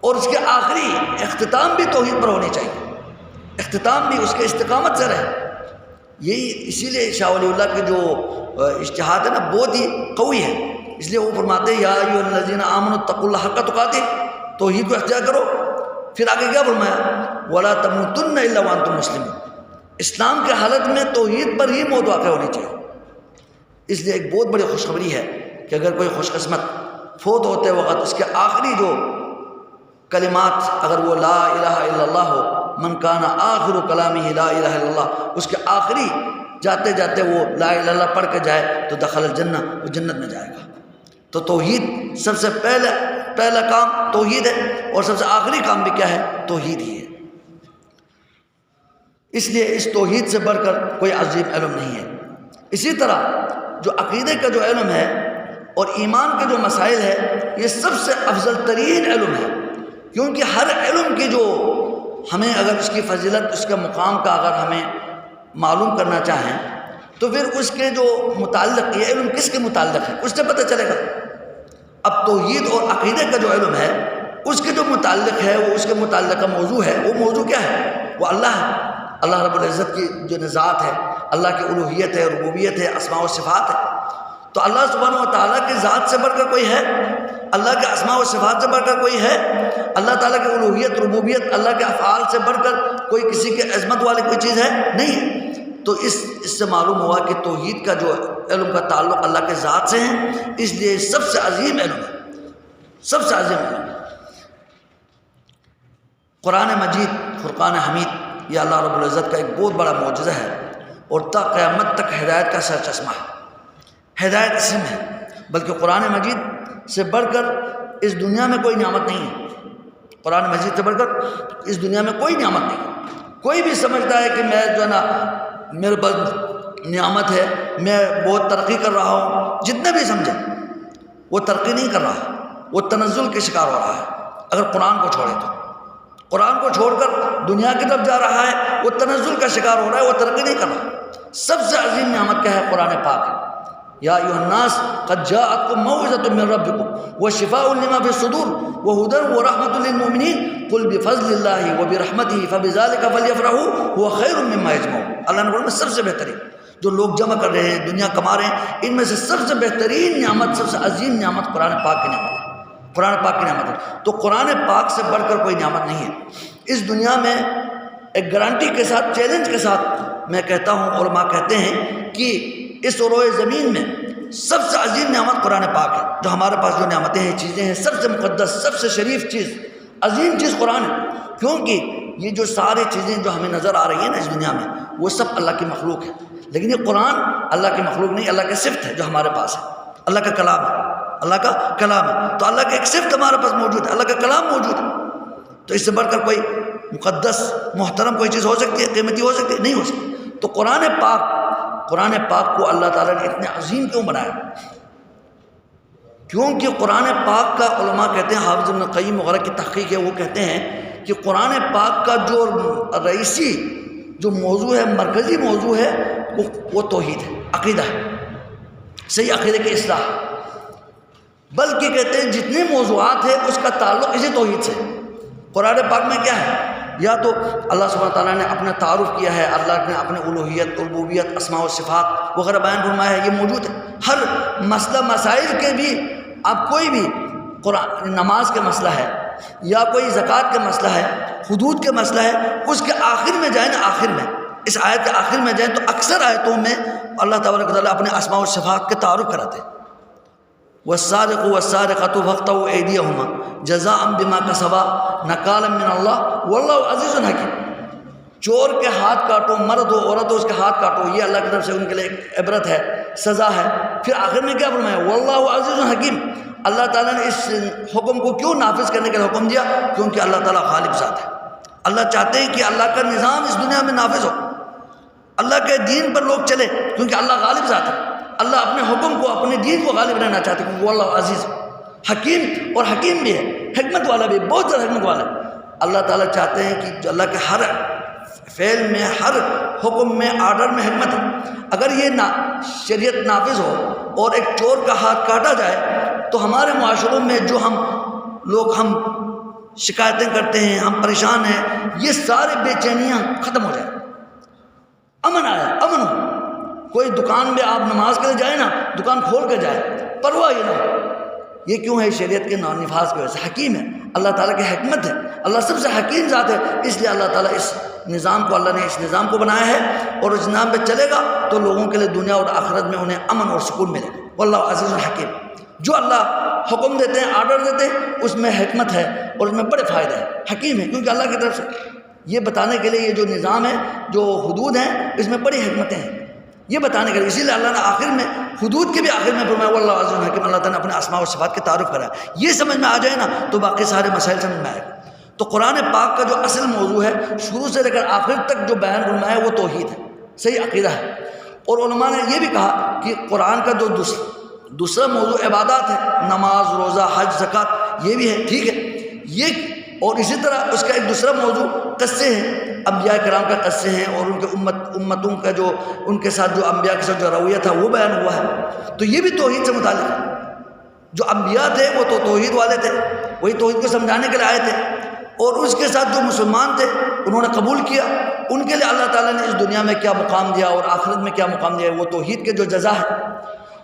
Speaker 3: اور اس کے آخری اختتام بھی توحید پر ہونی چاہیے، اختتام بھی اس کے استقامت سے رہے۔ یہی اسی لیے شاہ ولی اللہ کے جو اجتہاد ہے نا، بہت ہی قوی ہے۔ اس لیے وہ فرماتے ہیں یا ایھا الذین آمنوا اتقوا اللہ حق تقاتہ، توحید کو اختیار کرو۔ پھر آگے کیا فرمایا؟ ولا تموتن الا وانتم مسلمون، اسلام کے حالت میں توحید پر ہی موت واقع ہونی چاہیے۔ اس لیے ایک بہت بڑی خوشخبری ہے کہ اگر کوئی خوش قسمت فوت ہوتے وقت اس کے آخری جو کلمات اگر وہ لا الہ الا اللہ ہو، من کان آخر کلامہ لا الہ الا اللہ، اس کے آخری جاتے جاتے وہ لا الہ الا اللہ پڑھ کے جائے تو دخل الجنہ، وہ جنت میں جائے گا۔ تو توحید سب سے پہلا کام توحید ہے، اور سب سے آخری کام بھی کیا ہے؟ توحید ہی ہے۔ اس لیے اس توحید سے بڑھ کر کوئی عظیم علم نہیں ہے۔ اسی طرح جو عقیدے کا جو علم ہے اور ایمان کے جو مسائل ہے، یہ سب سے افضل ترین علم ہے، کیونکہ ہر علم کی جو ہمیں اگر اس کی فضیلت، اس کے مقام کا اگر ہمیں معلوم کرنا چاہیں تو پھر اس کے جو متعلق، یہ علم کس کے متعلق ہے، اس سے پتہ چلے گا۔ اب توحید اور عقیدے کا جو علم ہے اس کے جو متعلق ہے، وہ اس کے متعلق کا موضوع ہے، وہ موضوع کیا ہے؟ وہ اللہ ہے، اللہ رب العزت کی جو ذات ہے، اللہ کی الوہیت ہے، ربوبیت ہے، اسماء و صفات ہے۔ تو اللہ سبحانہ و تعالیٰ کی ذات سے بڑھ کر کوئی ہے؟ اللہ کے اسماء و صفات سے بڑھ کر کوئی ہے؟ اللہ تعالیٰ کی الوہیت، ربوبیت، اللہ کے افعال سے بڑھ کر کوئی کسی کے عظمت والی کوئی چیز ہے؟ نہیں ہے۔ تو اس سے معلوم ہوا کہ توحید کا جو علم کا تعلق اللہ کے ذات سے ہے، اس لیے سب سے عظیم علم ہے، سب سے عظیم علم۔ قرآن مجید، فرقان حمید، یہ اللہ رب العزت کا ایک بہت بڑا معجزہ ہے اور تا قیامت تک ہدایت کا سر چشمہ ہے، ہدایت اسی میں ہے۔ بلکہ قرآن مجید سے بڑھ کر اس دنیا میں کوئی نعمت نہیں ہے، قرآن مجید سے بڑھ کر اس دنیا میں کوئی نعمت نہیں ہے۔ کوئی بھی سمجھتا ہے کہ میں جو ہے نا میرے پاس نعمت ہے، میں بہت ترقی کر رہا ہوں، جتنے بھی سمجھیں وہ ترقی نہیں کر رہا، وہ تنزل کے شکار ہو رہا ہے۔ اگر قرآن کو چھوڑے تو قرآن کو چھوڑ کر دنیا کی طرف جا رہا ہے، وہ تنزل کا شکار ہو رہا ہے، وہ ترقی نہیں کر رہا۔ سب سے عظیم نعمت کیا ہے؟ قرآن پاک ہے۔ یا ایھا الناس قد جاءتکم موعظۃ من ربکم وشفاء لما فی الصدور وہدی ورحمۃ للمؤمنین قل بفضل اللہ وبرحمتہ فبذلک فلیفرحوا هو خیر مما یجمعون۔ اللہ نے فرمایا سب سے بہترین جو لوگ جمع کر رہے ہیں، دنیا کما رہے ہیں، ان میں سے سب سے بہترین نعمت، سب سے عظیم نعمت قرآن پاک کی نعمت ہے، قرآن پاک کی نعمت ہے۔ تو قرآن پاک سے بڑھ کر کوئی نعمت نہیں ہے اس دنیا میں۔ ایک گارنٹی کے ساتھ، چیلنج کے ساتھ میں کہتا ہوں، علماء کہتے ہیں کہ اس روئے زمین میں سب سے عظیم نعمت قرآن پاک ہے۔ جو ہمارے پاس جو نعمتیں ہیں، چیزیں ہیں، سب سے مقدس، سب سے شریف چیز، عظیم چیز قرآن ہے۔ کیونکہ یہ جو ساری چیزیں جو ہمیں نظر آ رہی ہیں نا اس دنیا میں، وہ سب اللہ کی مخلوق ہے، لیکن یہ قرآن اللہ کی مخلوق نہیں، اللہ کی صفت ہے جو ہمارے پاس ہے، اللہ کا کلام ہے، اللہ کا کلام ہے۔ تو اللہ کی ایک صفت ہمارے پاس موجود ہے، اللہ کا کلام موجود ہے۔ تو اس سے بڑھ کر کوئی مقدس، محترم کوئی چیز ہو سکتی ہے، قیمتی ہو سکتی ہے؟ نہیں ہو سکتی۔ تو قرآن پاک کو اللہ تعالیٰ نے اتنے عظیم کیوں بنایا؟ کیونکہ قرآن پاک کا، علماء کہتے ہیں، حافظ ابن قیم وغیرہ کی تحقیق ہے، وہ کہتے ہیں کہ قرآن پاک کا جو رئیسی جو موضوع ہے، مرکزی موضوع ہے، وہ توحید ہے، عقیدہ ہے، صحیح عقیدے کی اصلاح۔ بلکہ کہتے ہیں جتنے موضوعات ہیں اس کا تعلق اسی توحید سے۔ قرآن پاک میں کیا ہے؟ یا تو اللہ سبحانہ تعالیٰ نے اپنا تعارف کیا ہے، اللہ نے اپنے الوہیت، ربوبیت، اسماء و صفات وغیرہ بیان فرمایا ہے، یہ موجود ہے۔ ہر مسئلہ مسائل کے بھی، آپ کوئی بھی قرآن، نماز کے مسئلہ ہے یا کوئی زکوٰۃ کے مسئلہ ہے، حدود کے مسئلہ ہے، اس کے آخر میں جائیں نا، آخر میں اس آیت کے آخر میں جائیں تو اکثر آیتوں میں اللہ تبارک و تعالیٰ اپنے اسماء و صفات کے تعارف کراتے ہیں۔ والسارق والسارقۃ فاقطعوا ایدیہما جزاء بما کسبا نکالا من اللہ واللہ عزیز حکیم۔ چور کے ہاتھ کاٹو، مرد ہو عورت ہو، اس کے ہاتھ کاٹو، یہ اللہ کی طرف سے ان کے لیے ایک عبرت ہے، سزا ہے۔ پھر آخر میں کیا فرمایا؟ واللہ عزیز حکیم۔ اللہ تعالیٰ نے اس حکم کو کیوں نافذ کرنے کا حکم دیا؟ کیونکہ اللہ تعالیٰ غالب ذات ہے۔ اللہ چاہتے ہیں کہ اللہ کا نظام اس دنیا میں نافذ ہو، اللہ کے دین پر لوگ چلے، کیونکہ اللہ غالب ذات ہے۔ اللہ اپنے حکم کو، اپنے دین کو غالب رہنا چاہتے ہیں، کیونکہ وہ اللہ عزیز حکیم، اور حکیم بھی ہے، حکمت والا بھی، بہت زیادہ حکمت والا ہے۔ اللہ تعالیٰ چاہتے ہیں کہ اللہ کے ہر فعل میں، ہر حکم میں، آرڈر میں حکمت ہے۔ اگر یہ شریعت نافذ ہو اور ایک چور کا ہاتھ کاٹا جائے تو ہمارے معاشروں میں جو ہم شکایتیں کرتے ہیں، ہم پریشان ہیں، یہ سارے بے چینیاں ختم ہو جائیں، امن آیا، امن ہو۔ کوئی دکان میں آپ نماز کے لیے جائیں نا، دکان کھول کے جائے، پرواہ یہ نہ ہو۔ یہ کیوں ہے؟ شریعت کے نفاذ کی وجہ سے۔ حکیم ہے، اللہ تعالیٰ کی حکمت ہے، اللہ سب سے حکیم ذات ہے، اس لیے اللہ تعالیٰ اس نظام کو، اللہ نے اس نظام کو بنایا ہے، اور اس نظام پہ چلے گا تو لوگوں کے لیے دنیا اور آخرت میں انہیں امن اور سکون ملے گا۔ واللہ عزیز الحکیم۔ جو اللہ حکم دیتے ہیں، آرڈر دیتے ہیں، اس میں حکمت ہے اور اس میں بڑے فائدے ہیں، حکیم ہے، کیونکہ اللہ کی طرف سے یہ بتانے کے لیے یہ جو نظام ہے، جو حدود ہیں، اس میں بڑی حکمتیں ہیں، یہ بتانے کے لیے۔ اسی لیے اللہ نے آخر میں، حدود کے بھی آخر میں فرمایا واللہ عزیز الحکیم، اللہ تعالیٰ نے اپنے اسماء و صفات کے تعارف کرا ہے۔ یہ سمجھ میں آ جائے نا تو باقی سارے مسائل سمجھ میں آئے گا۔ تو قرآن پاک کا جو اصل موضوع ہے، شروع سے لے کر آخر تک جو بیان فرمایا ہے، وہ توحید ہے، صحیح عقیدہ ہے۔ اور علماء نے یہ بھی کہا کہ قرآن کا جو دوسرا موضوع عبادات ہے، نماز، روزہ، حج، زکوٰۃ، یہ بھی ہے، ٹھیک ہے یہ۔ اور اسی طرح اس کا ایک دوسرا موضوع قصے ہیں، انبیاء کرام کا قصے ہیں، اور ان کے امتوں کا جو ان کے ساتھ جو انبیاء کے ساتھ جو رویہ تھا وہ بیان ہوا ہے۔ تو یہ بھی توحید سے متعلق ہے، جو انبیاء تھے وہ تو توحید والے تھے، وہی توحید کو سمجھانے کے لیے آئے تھے، اور اس کے ساتھ جو مسلمان تھے انہوں نے قبول کیا، ان کے لیے اللہ تعالیٰ نے اس دنیا میں کیا مقام دیا اور آخرت میں کیا مقام دیا، وہ توحید کے جو جزا ہے۔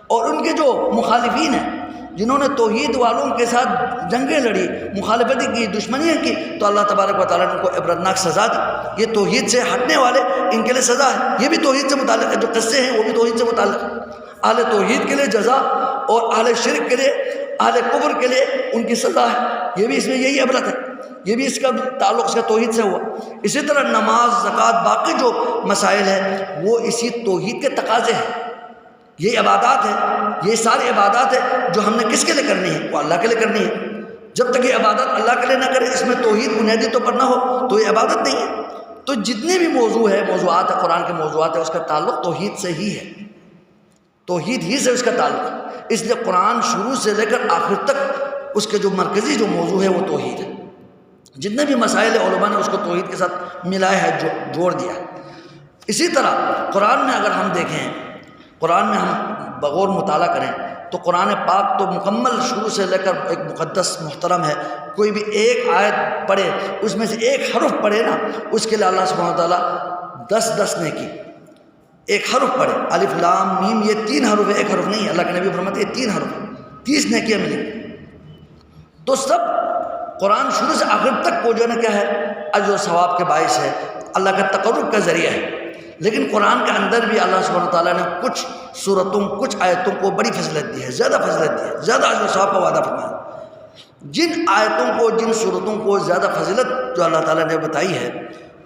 Speaker 3: اور ان کے جو مخالفین ہیں، جنہوں نے توحید والوں کے ساتھ جنگیں لڑی، مخالفتیں کی، دشمنیاں کی، تو اللہ تبارک و تعالیٰ نے ان کو عبرتناک سزا دی۔ یہ توحید سے ہٹنے والے، ان کے لیے سزا ہے، یہ بھی توحید سے متعلق ہے، جو قصے ہیں وہ بھی توحید سے متعلق ہے۔ اہل توحید کے لیے جزا اور اہل شرک کے لیے، اہل کفر کے لیے ان کی سزا ہے، یہ بھی اس میں یہی عبرت ہے، یہ بھی اس کا تعلق اس کا توحید سے ہوا۔ اسی طرح نماز، زکوٰۃ، باقی جو مسائل ہیں وہ اسی توحید کے تقاضے ہیں، یہ عبادات ہیں، یہ ساری عبادات ہیں جو ہم نے کس کے لیے کرنی ہے؟ وہ اللہ کے لیے کرنی ہے۔ جب تک یہ عبادت اللہ کے لیے نہ کرے، اس میں توحید بنیادی طور پر نہ ہو تو یہ عبادت نہیں ہے۔ تو جتنے بھی موضوع ہے، موضوعات ہیں، قرآن کے موضوعات ہیں، اس کا تعلق توحید سے ہی ہے، توحید ہی سے اس کا تعلق ہے۔ اس لیے قرآن شروع سے لے کر آخر تک اس کے جو مرکزی جو موضوع ہے وہ توحید ہے۔ جتنے بھی مسائل علماء نے اس کو توحید کے ساتھ ملایا ہے، جوڑ دیا ہے۔ اسی طرح قرآن میں اگر ہم دیکھیں، قرآن میں ہم بغور مطالعہ کریں تو قرآن پاک تو مکمل شروع سے لے کر ایک مقدس محترم ہے۔ کوئی بھی ایک آیت پڑھے، اس میں سے ایک حرف پڑھے نا، اس کے لیے اللہ سبحانہ وتعالیٰ 10 نیکی، ایک حرف پڑھے، الف لام میم، یہ 3 حرف ہے، ایک حرف نہیں ہے۔ اللہ کے نبی فرماتے ہیں یہ 3 حرف ہے، 30 نیکیاں ملیں۔ تو سب قرآن شروع سے آخر تک کو جو ہے نا کیا ہے، اجر و ثواب کے باعث ہے، اللہ کے تقرب کا ذریعہ ہے۔ لیکن قرآن کے اندر بھی اللہ سبحانہ تعالیٰ نے کچھ صورتوں، کچھ آیتوں کو بڑی فضیلت دی ہے، زیادہ فضیلت دی ہے، زیادہ اجر و ثواب کا وعدہ فرمایا۔ جن آیتوں کو، جن صورتوں کو زیادہ فضیلت جو اللہ تعالیٰ نے بتائی ہے،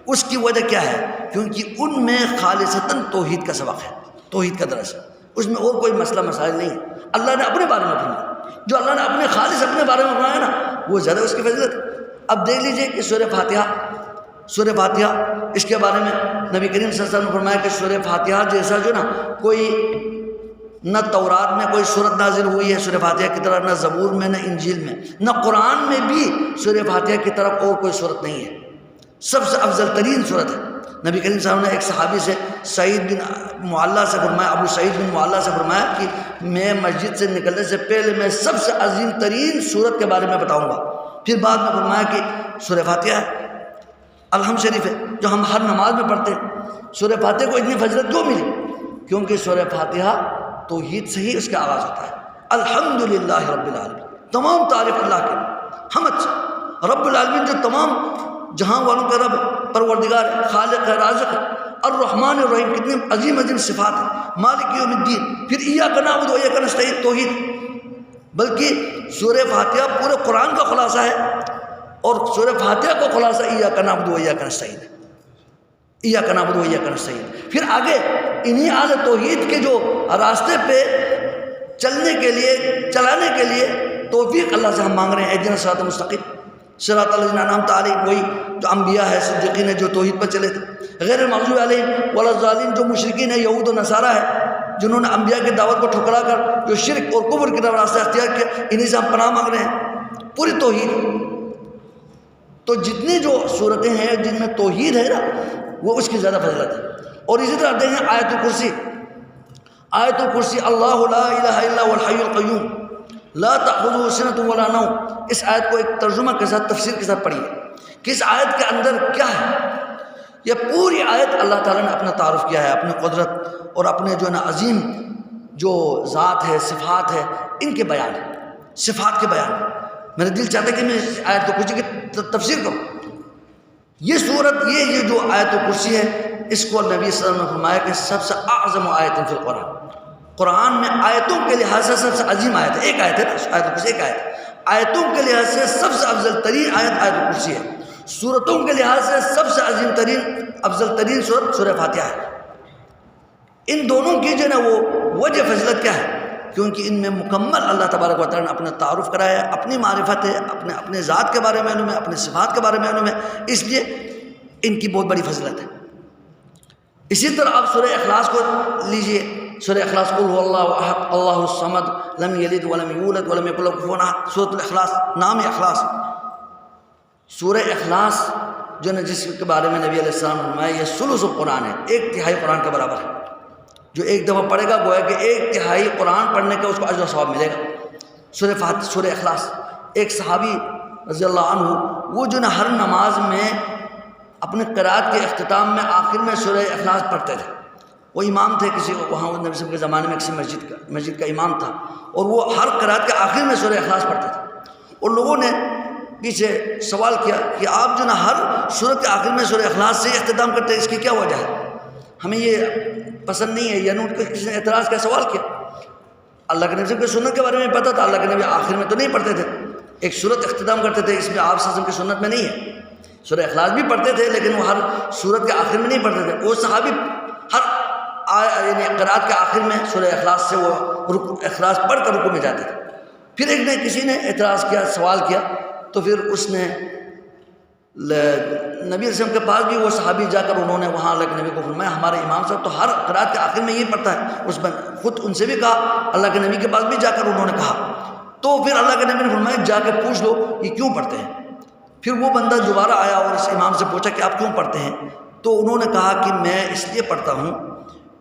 Speaker 3: اس کی وجہ کیا ہے؟ کیونکہ ان میں خالصتاً توحید کا سبق ہے، توحید کا درس ہے، اس میں اور کوئی مسئلہ مسائل نہیں ہے۔ اللہ نے اپنے بارے میں فرمایا، جو اللہ نے اپنے خالص اپنے بارے میں فرمایا نا، وہ زیادہ اس کی فضیلت ہے۔ اب دیکھ لیجئے کہ سورہ فاتحہ اس کے بارے میں نبی کریم صلی اللہ علیہ وسلم نے فرمایا کہ سورہ فاتحہ جیسا جو نا کوئی نہ تورات میں کوئی صورت نازل ہوئی ہے سورہ فاتحہ کی طرح، نہ زبور میں، نہ انجیل میں، نہ قرآن میں بھی سورہ فاتحہ کی طرح اور کوئی صورت نہیں ہے، سب سے افضل ترین صورت ہے۔ نبی کریم صلی اللہ علیہ وسلم نے ایک صحابی سے، سعید بن معلّہ سے فرمایا، ابو سعید بن معلّہ سے فرمایا کہ میں مسجد سے نکلنے سے پہلے میں سب سے عظیم ترین صورت کے بارے میں بتاؤں گا۔ پھر بعد میں فرمایا کہ سورہ فاتحہ ہے، الحمد شریف ہے، جو ہم ہر نماز میں پڑھتے ہیں۔ سورہ فاتحہ کو اتنی فضیلت کیوں ملی؟ کیونکہ سورہ فاتحہ توحید سے ہی اس کا آغاز ہوتا ہے۔ الحمدللہ رب العالمین، تمام تعریف اللہ کے، حمد سے، رب العالمین جو تمام جہاں والوں کا رب، پروردگار، خالق ہے، رازق ہے، الرحمن الرحیم، کتنی عظیم عظیم صفات ہیں، مالک یوم الدین، پھر ایاک نعبد و ایاک نستعین، توحید۔ بلکہ سورہ فاتحہ پورے قرآن کا خلاصہ ہے، اور سورہ فاتحہ کا خلاصہ ایاک نعبد و ایاک نستعین ہے، ایاک نعبد و ایاک نستعین۔ پھر آگے انہی اہل توحید کے جو راستے پہ چلنے کے لیے، چلانے کے لیے توفیق اللہ سے ہم مانگ رہے ہیں، اہدنا الصراط المستقیم، صراط الذین انعمت علیہم، وہی جو انبیاء ہے، صدیقین ہے، جو توحید پر چلے تھے، غیر المغضوب علیہم ولا الضالین، جو مشرکین ہیں، یہود و نصارہ ہے، جنہوں نے انبیاء کی دعوت کو ٹھکرا کر جو شرک اور کفر کی طرف راستہ اختیار کیا، انہی سے ہم پناہ مانگ رہے ہیں، پوری توحید۔ تو جتنی جو صورتیں ہیں جن میں توحید ہے نا، وہ اس کی زیادہ فضیلت ہے۔ اور اسی طرح دیکھیں آیت الکرسی، آیت الکرسی، اللہ لا الہ الا هو الحی القیوم لا تأخذہ سنۃ ولا نوم، اس آیت کو ایک ترجمہ کے ساتھ، تفسیر کے ساتھ پڑھیے کہ اس آیت کے اندر کیا ہے۔ یہ پوری آیت اللہ تعالیٰ نے اپنا تعارف کیا ہے، اپنی قدرت اور اپنے جو ہے نا عظیم جو ذات ہے، صفات ہے، ان کے بیان ہے، صفات کے بیان ہے۔ میرا دل چاہتا ہے کہ میں اس آیت الکرسی کی تفسیر کروں۔ یہ صورت، یہ جو آیت الکرسی ہے، اس کو نبی صلی اللہ علیہ وسلم نے فرمایا کہ سب سے اعظم آیت فی القرآن، قرآن میں آیتوں کے لحاظ سے سب سے عظیم آیت ہے، ایک آیت ہے نا آیت الکرسی، ایک آیت، آیتوں کے لحاظ سے سب سے افضل ترین آیت آیت الکرسی ہے، صورتوں کے لحاظ سے سب سے عظیم ترین، افضل ترین صورت سورہ فاتحہ ہے۔ ان دونوں کی جو ہے نا وہ وجہ فضیلت کیا ہے؟ کیونکہ ان میں مکمل اللہ تبارک و تعالیٰ نے اپنا تعارف کرایا ہے، اپنی معرفت ہے، اپنے ذات کے بارے میں علم ہے، اپنے صفات کے بارے میں علم ہے، اس لیے ان کی بہت بڑی فضیلت ہے۔ اسی طرح آپ سورہ اخلاص کو لیجئے، سورہ اخلاص، قل هو اللہ احد اللہ الصمد لم یلد ولم یولد ولم یکن له کفوا احد، سورۃ الاخلاص، نام اخلاص۔ سورہ اخلاص جو ہے جس کے بارے میں نبی علیہ السلام نے فرمایا یہ ثلث القرآن ہے، 1/3 قرآن کے برابر ہے، جو ایک دفعہ پڑھے گا گویا کہ 1/3 قرآن پڑھنے کا اس کو اجر و ثواب ملے گا۔ سورہ اخلاص. ایک صحابی رضی اللہ عنہ وہ جو ہر نماز میں اپنے قرات کے اختتام میں آخر میں سورہ اخلاص پڑھتے تھے. وہ امام تھے کسی وہاں نبی صلی اللہ علیہ وسلم کے زمانے میں کسی مسجد کا امام تھا, اور وہ ہر قرات کے آخر میں سورہ اخلاص پڑھتے تھے. اور لوگوں نے پیچھے سوال کیا کہ آپ جو ہر سورت کے آخر میں سورہ اخلاص سے اختتام کرتے ہیں, اس کی کیا وجہ ہے, ہمیں یہ پسند نہیں ہے. یعنی ان کو کسی نے اعتراض کیا سوال کیا. اللہ کے نبی کی سنت کے بارے میں پتہ تھا, اللہ کے نبی آخر میں تو نہیں پڑھتے تھے, ایک سورت اختتام کرتے تھے, اس میں آپ صلی اللہ علیہ وسلم کی سنت میں نہیں ہے. سورہ اخلاص بھی پڑھتے تھے لیکن وہ ہر سورت کے آخر میں نہیں پڑھتے تھے. وہ صحابی ہر یعنی قرات کے آخر میں سورہ اخلاص سے وہ اخلاص پڑھ کر رکوع میں جاتے تھے. پھر ایک نے کسی نے اعتراض کیا, سوال کیا, تو پھر اس نے نبی علیہ السلام کے پاس بھی وہ صحابی جا کر انہوں نے وہاں اللہ کے نبی کو فرمایا ہمارے امام صاحب تو ہر قرات کے آخر میں یہ پڑھتا ہے. اس میں خود ان سے بھی کہا, اللہ کے نبی کے پاس بھی جا کر انہوں نے کہا. تو پھر اللہ کے نبی نے فرمایا جا کے پوچھ لو یہ کیوں پڑھتے ہیں. پھر وہ بندہ دوبارہ آیا اور اس امام سے پوچھا کہ آپ کیوں پڑھتے ہیں. تو انہوں نے کہا کہ میں اس لیے پڑھتا ہوں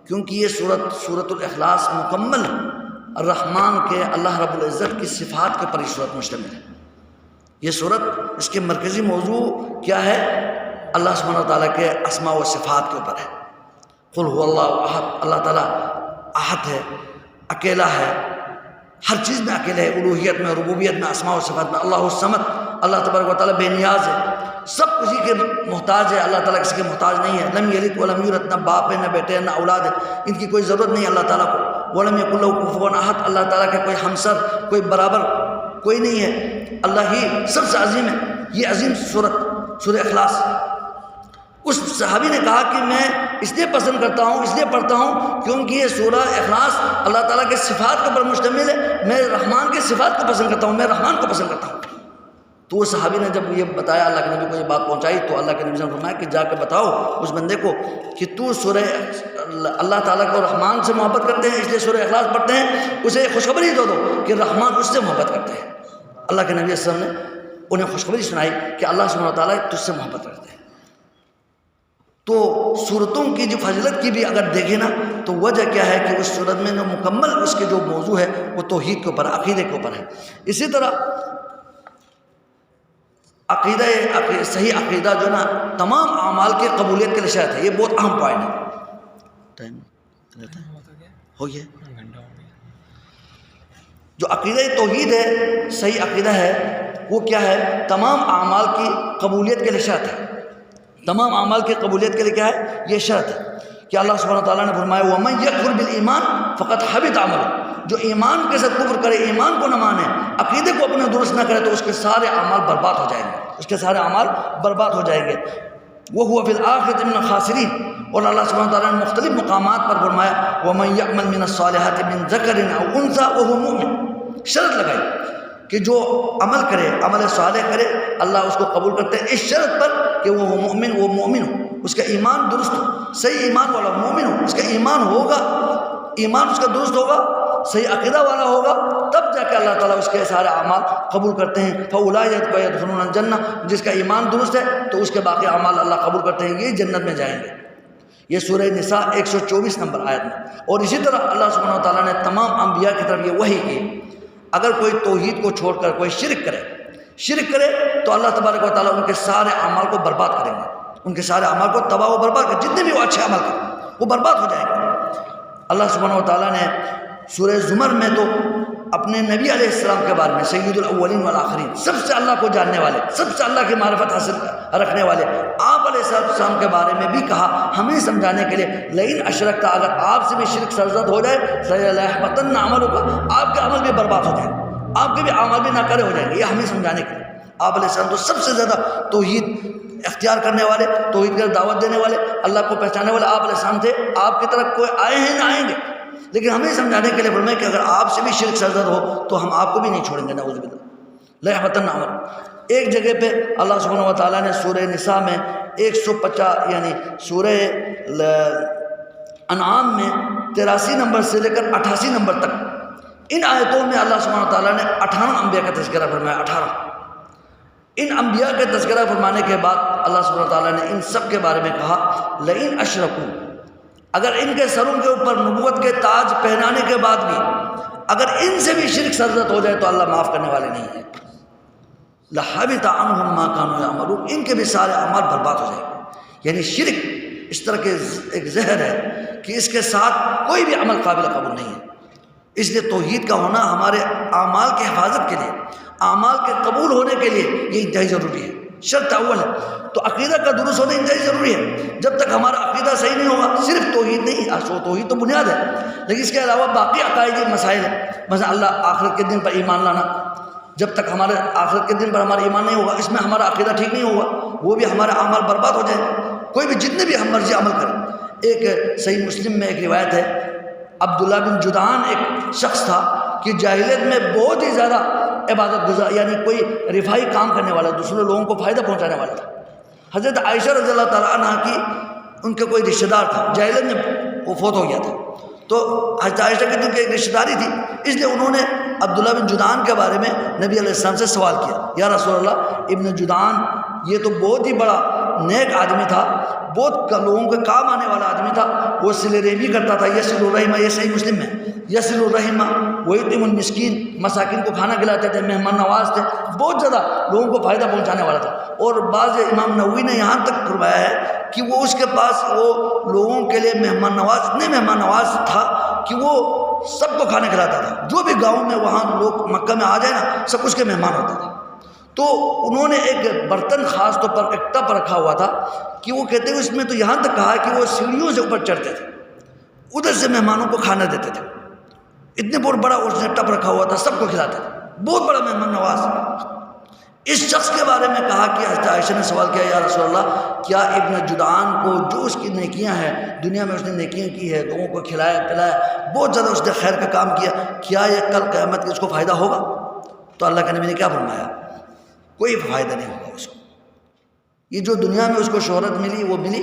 Speaker 3: کیونکہ یہ سورۃ الاخلاص مکمل الرحمن کے اللہ رب العزت کی صفات کے پر یہ سورت مشتمل ہے. یہ سورت اس کے مرکزی موضوع کیا ہے, اللہ سبحانہ و تعالیٰ کے اسماء و صفات کے اوپر ہے. قل هو اللہ احد, اللہ تعالیٰ احد ہے, اکیلا ہے, ہر چیز میں اکیلے ہے, الوہیت میں, ربوبیت میں, اسماء و صفات میں. اللہ الصمد, اللہ تبارک و تعالیٰ بے نیاز ہے, سب کسی کے محتاج ہے, اللہ تعالیٰ کسی کے محتاج نہیں ہے. لم یلد ولم یولد, نہ باپ ہے نہ بیٹے نہ اولاد ہے, ان کی کوئی ضرورت نہیں اللہ تعالیٰ کو. ولم یکن لہ کفوا احد, اللہ تعالیٰ کا کوئی ہمسر کوئی برابر کوئی نہیں ہے, اللہ ہی سب سے عظیم ہے. یہ عظیم سورہ اخلاص. اس صحابی نے کہا کہ میں اس لیے پسند کرتا ہوں, اس لیے پڑھتا ہوں کیونکہ یہ سورہ اخلاص اللہ تعالیٰ کے صفات کے اوپر مشتمل ہے. میں رحمان کے صفات کو پسند کرتا ہوں, میں رحمان کو پسند کرتا ہوں. تو وہ صحابی نے جب یہ بتایا, اللہ کے نبی کو یہ بات پہنچائی, تو اللہ کے نبی نے فرمایا کہ جا کے بتاؤ اس بندے کو کہ تو سورہ اللہ تعالیٰ کو رحمان سے محبت کرتے ہیں اس لیے سورہ اخلاص پڑھتے ہیں, اسے خوشخبری دو کہ رحمان اس سے محبت کرتے ہیں. اللہ کے نبی صلی اللہ علیہ وسلم نے انہیں خوشخبری سنائی کہ اللہ سبحانہ و تعالیٰ تجھ سے محبت کرتے ہیں. تو صورتوں کی جو فضیلت کی بھی اگر دیکھیں نا تو وجہ کیا ہے کہ اس صورت میں جو مکمل اس کے جو موضوع ہے وہ توحید کے اوپر, عقیدے کے اوپر ہے. اسی طرح صحیح عقیدہ جو نا تمام اعمال کے قبولیت کے لیے شرط ہے. یہ بہت اہم پوائنٹ ہے. ٹائم ہو گیا. جو عقیدہ توحید ہے, صحیح عقیدہ ہے, وہ کیا ہے, تمام اعمال کی قبولیت کے لیے شرط ہے. تمام اعمال کی قبولیت کے لیے کیا ہے, یہ شرط ہے کہ اللہ سبحانہ و تعالیٰ نے فرمایا وَمَن يَكْفُرْ بِالْإِيمَانِ فَقَدْ حَبِطَ عَمَلُهُ, جو ایمان کے ساتھ کفر کرے, ایمان کو نہ مانے, عقیدے کو اپنے درست نہ کرے, تو اس کے سارے اعمال برباد ہو جائیں گے, اس کے سارے اعمال برباد ہو جائیں گے. وَهُوَ فِي الْآخِرَةِ مِنَ الْخَاسِرِينَ, اور اللہ سبحانہ وتعالیٰ نے مختلف مقامات پر فرمایا وَمَن يَعْمَلْ مِنَ الصَّالِحَاتِ مِن ذَكَرٍ أَوْ أُنثَىٰ وَهُوَ مُؤْمِنٌ, شرط لگائی کہ جو عمل کرے, عمل صالح کرے, اللہ اس کو قبول کرتے ہیں اس شرط پر کہ وہ مومن ہو, اس کا ایمان درست ہو, صحیح ایمان والا مومن ہو, اس کا ایمان ہوگا, ایمان اس کا درست ہوگا, صحیح عقیدہ والا ہوگا, تب جا کے اللہ تعالیٰ اس کے سارے اعمال قبول کرتے ہیں. فَأُولَٰئِکَ يَدْخُلُونَ الْجَنَّةَ, جس کا ایمان درست ہے تو اس کے باقی اعمال اللہ قبول کرتے ہیں, یہ جنت میں جائیں گے. یہ سورہ نساء 124 نمبر آیت میں. اور اسی طرح اللہ سبحانہ و تعالیٰ نے تمام انبیاء کی طرف یہ وحی کی, اگر کوئی توحید کو چھوڑ کر کوئی شرک کرے تو اللہ تبارک و تعالیٰ ان کے سارے اعمال کو برباد کریں گے, ان کے سارے اعمال کو تباہ و برباد کریں, جتنے بھی وہ اچھے عمل کریں وہ برباد ہو جائیں گے. اللہ سبحانہ و تعالیٰ نے سورہ زمر میں تو اپنے نبی علیہ السلام کے بارے میں, سید الاولین والآخرین, سب سے اللہ کو جاننے والے, سب سے اللہ کی معرفت حاصل رکھنے والے, آپ علیہ السلام کے بارے میں بھی کہا ہمیں سمجھانے کے لیے لئن اشرکت, اگر آپ سے بھی شرک سرزد ہو جائے لَيَحْبَطَنَّ عَمَلُكَ, آپ کے عمل بھی برباد ہو جائیں, آپ کے بھی اعمال بھی ناکارے ہو جائیں گے. یہ ہمیں سمجھانے کے لیے آپ علیہ السلام تو سب سے زیادہ توحید اختیار کرنے والے, توحید کی دعوت دینے والے, اللہ کو پہچانے والے آپ علیہ السلام تھے. آپ کی طرف کوئی آئے ہیں نہ آئیں گے, لیکن ہمیں سمجھانے کے لیے فرمایا کہ اگر آپ سے بھی شرک سرزد ہو تو ہم آپ کو بھی نہیں چھوڑیں گے, نعوذ باللہ. لَيَحْبَطَنَّ عَمَلُكَ, ایک جگہ پہ اللہ سبحانہ و تعالیٰ نے سورہ نساء میں 150 یعنی سورہ انعام میں 83 نمبر سے لے کر 88 نمبر تک, ان آیتوں میں اللہ سبحانہ و تعالیٰ نے 18 انبیاء کا تذکرہ فرمایا. 18 ان انبیاء کا تذکرہ فرمانے کے بعد اللہ سبحانہ و تعالیٰ نے ان سب کے بارے میں کہا لئن اشرکوا, اگر ان کے سروں کے اوپر نبوت کے تاج پہنانے کے بعد بھی اگر ان سے بھی شرک سرزد ہو جائے تو اللہ معاف کرنے والے نہیں ہیں. لَحَبِطَ عَنْهُمْ مَا كَانُوا يَعْمَلُونَ، ان کے بھی سارے اعمال برباد ہو جائیں گے. یعنی شرک اس طرح کے ایک زہر ہے کہ اس کے ساتھ کوئی بھی عمل قابل قبول نہیں ہے. اس لیے توحید کا ہونا ہمارے اعمال کی حفاظت کے لیے، اعمال کے قبول ہونے کے لیے یہ انتہائی ضروری ہے. شرط اول ہے. تو عقیدہ کا درست ہونا انتہائی ضروری ہے. جب تک ہمارا عقیدہ صحیح نہیں ہوگا، صرف توحید نہیں، توحید تو بنیاد ہے، لیکن اس کے علاوہ باقی عقائدی مسائل ہیں. مثلا اللہ آخرت کے دن پر ایمان لانا، جب تک ہمارے آخرت کے دن پر ہمارا ایمان نہیں ہوگا، اس میں ہمارا عقیدہ ٹھیک نہیں ہوگا، وہ بھی ہمارے اعمال برباد ہو جائیں گے. کوئی بھی جتنے بھی ہم مرضی عمل کریں. ایک صحیح مسلم میں ایک روایت ہے، عبداللہ بن جدعان ایک شخص تھا کہ جاہلیت میں بہت ہی زیادہ عبادت گزار، یعنی کوئی رفائی کام کرنے والا، دوسرے لوگوں کو فائدہ پہنچانے والا تھا. حضرت عائشہ رضی اللہ تعالیٰ عنہ کی ان کے کوئی رشتہ دار تھا، جاہلیت میں وہ فوت ہو گیا تھا. تو حضرت عائشہ کی ان کی ایک رشتہ داری تھی، اس لیے انہوں نے عبداللہ بن جدعان کے بارے میں نبی علیہ السلام سے سوال کیا، یا رسول اللہ، ابن جدعان یہ تو بہت ہی بڑا نیک آدمی تھا، بہت لوگوں کے کام آنے والا آدمی تھا، وہ صلہ رحمی کرتا تھا، یصل الرحم، یہ صحیح مسلم ہے، یصل الرحم ویطعم المسکین، مساکین کو کھانا کھلاتے تھے، مہمان نواز تھے، بہت زیادہ لوگوں کو فائدہ پہنچانے والا تھا. اور بعض امام نووی نے یہاں تک فرمایا ہے کہ وہ اس کے پاس وہ لوگوں کے لیے مہمان نواز، اتنے مہمان نواز تھا کہ وہ سب کو کھانا کھلاتا تھا. جو بھی گاؤں میں وہاں لوگ مکہ میں آ جائے نا، سب اس کے مہمان ہوتا تھا. تو انہوں نے ایک برتن خاص طور پر ایک ٹپ رکھا ہوا تھا کہ وہ کہتے ہیں اس میں تو یہاں تک کہا کہ وہ سیڑھیوں سے اوپر چڑھتے تھے، ادھر سے مہمانوں کو کھانا دیتے تھے. اتنے بہت بڑا اس نے ٹپ رکھا ہوا تھا، سب کو کھلاتے تھے، بہت بڑا مہمان نواز. اس شخص کے بارے میں کہا کہ حضرت عائشہ نے سوال کیا، یا رسول اللہ، کیا ابن جدعان کو جو اس کی نیکیاں ہیں، دنیا میں اس نے نیکیاں کی ہے، لوگوں کو کھلایا پلایا، بہت زیادہ اس نے خیر کا کام کیا، کیا یہ کل قیامت کے اس کو فائدہ ہوگا؟ تو اللہ کے نبی نے کیا فرمایا؟ کوئی فائدہ نہیں ہوگا اس کو. یہ جو دنیا میں اس کو شہرت ملی وہ ملی،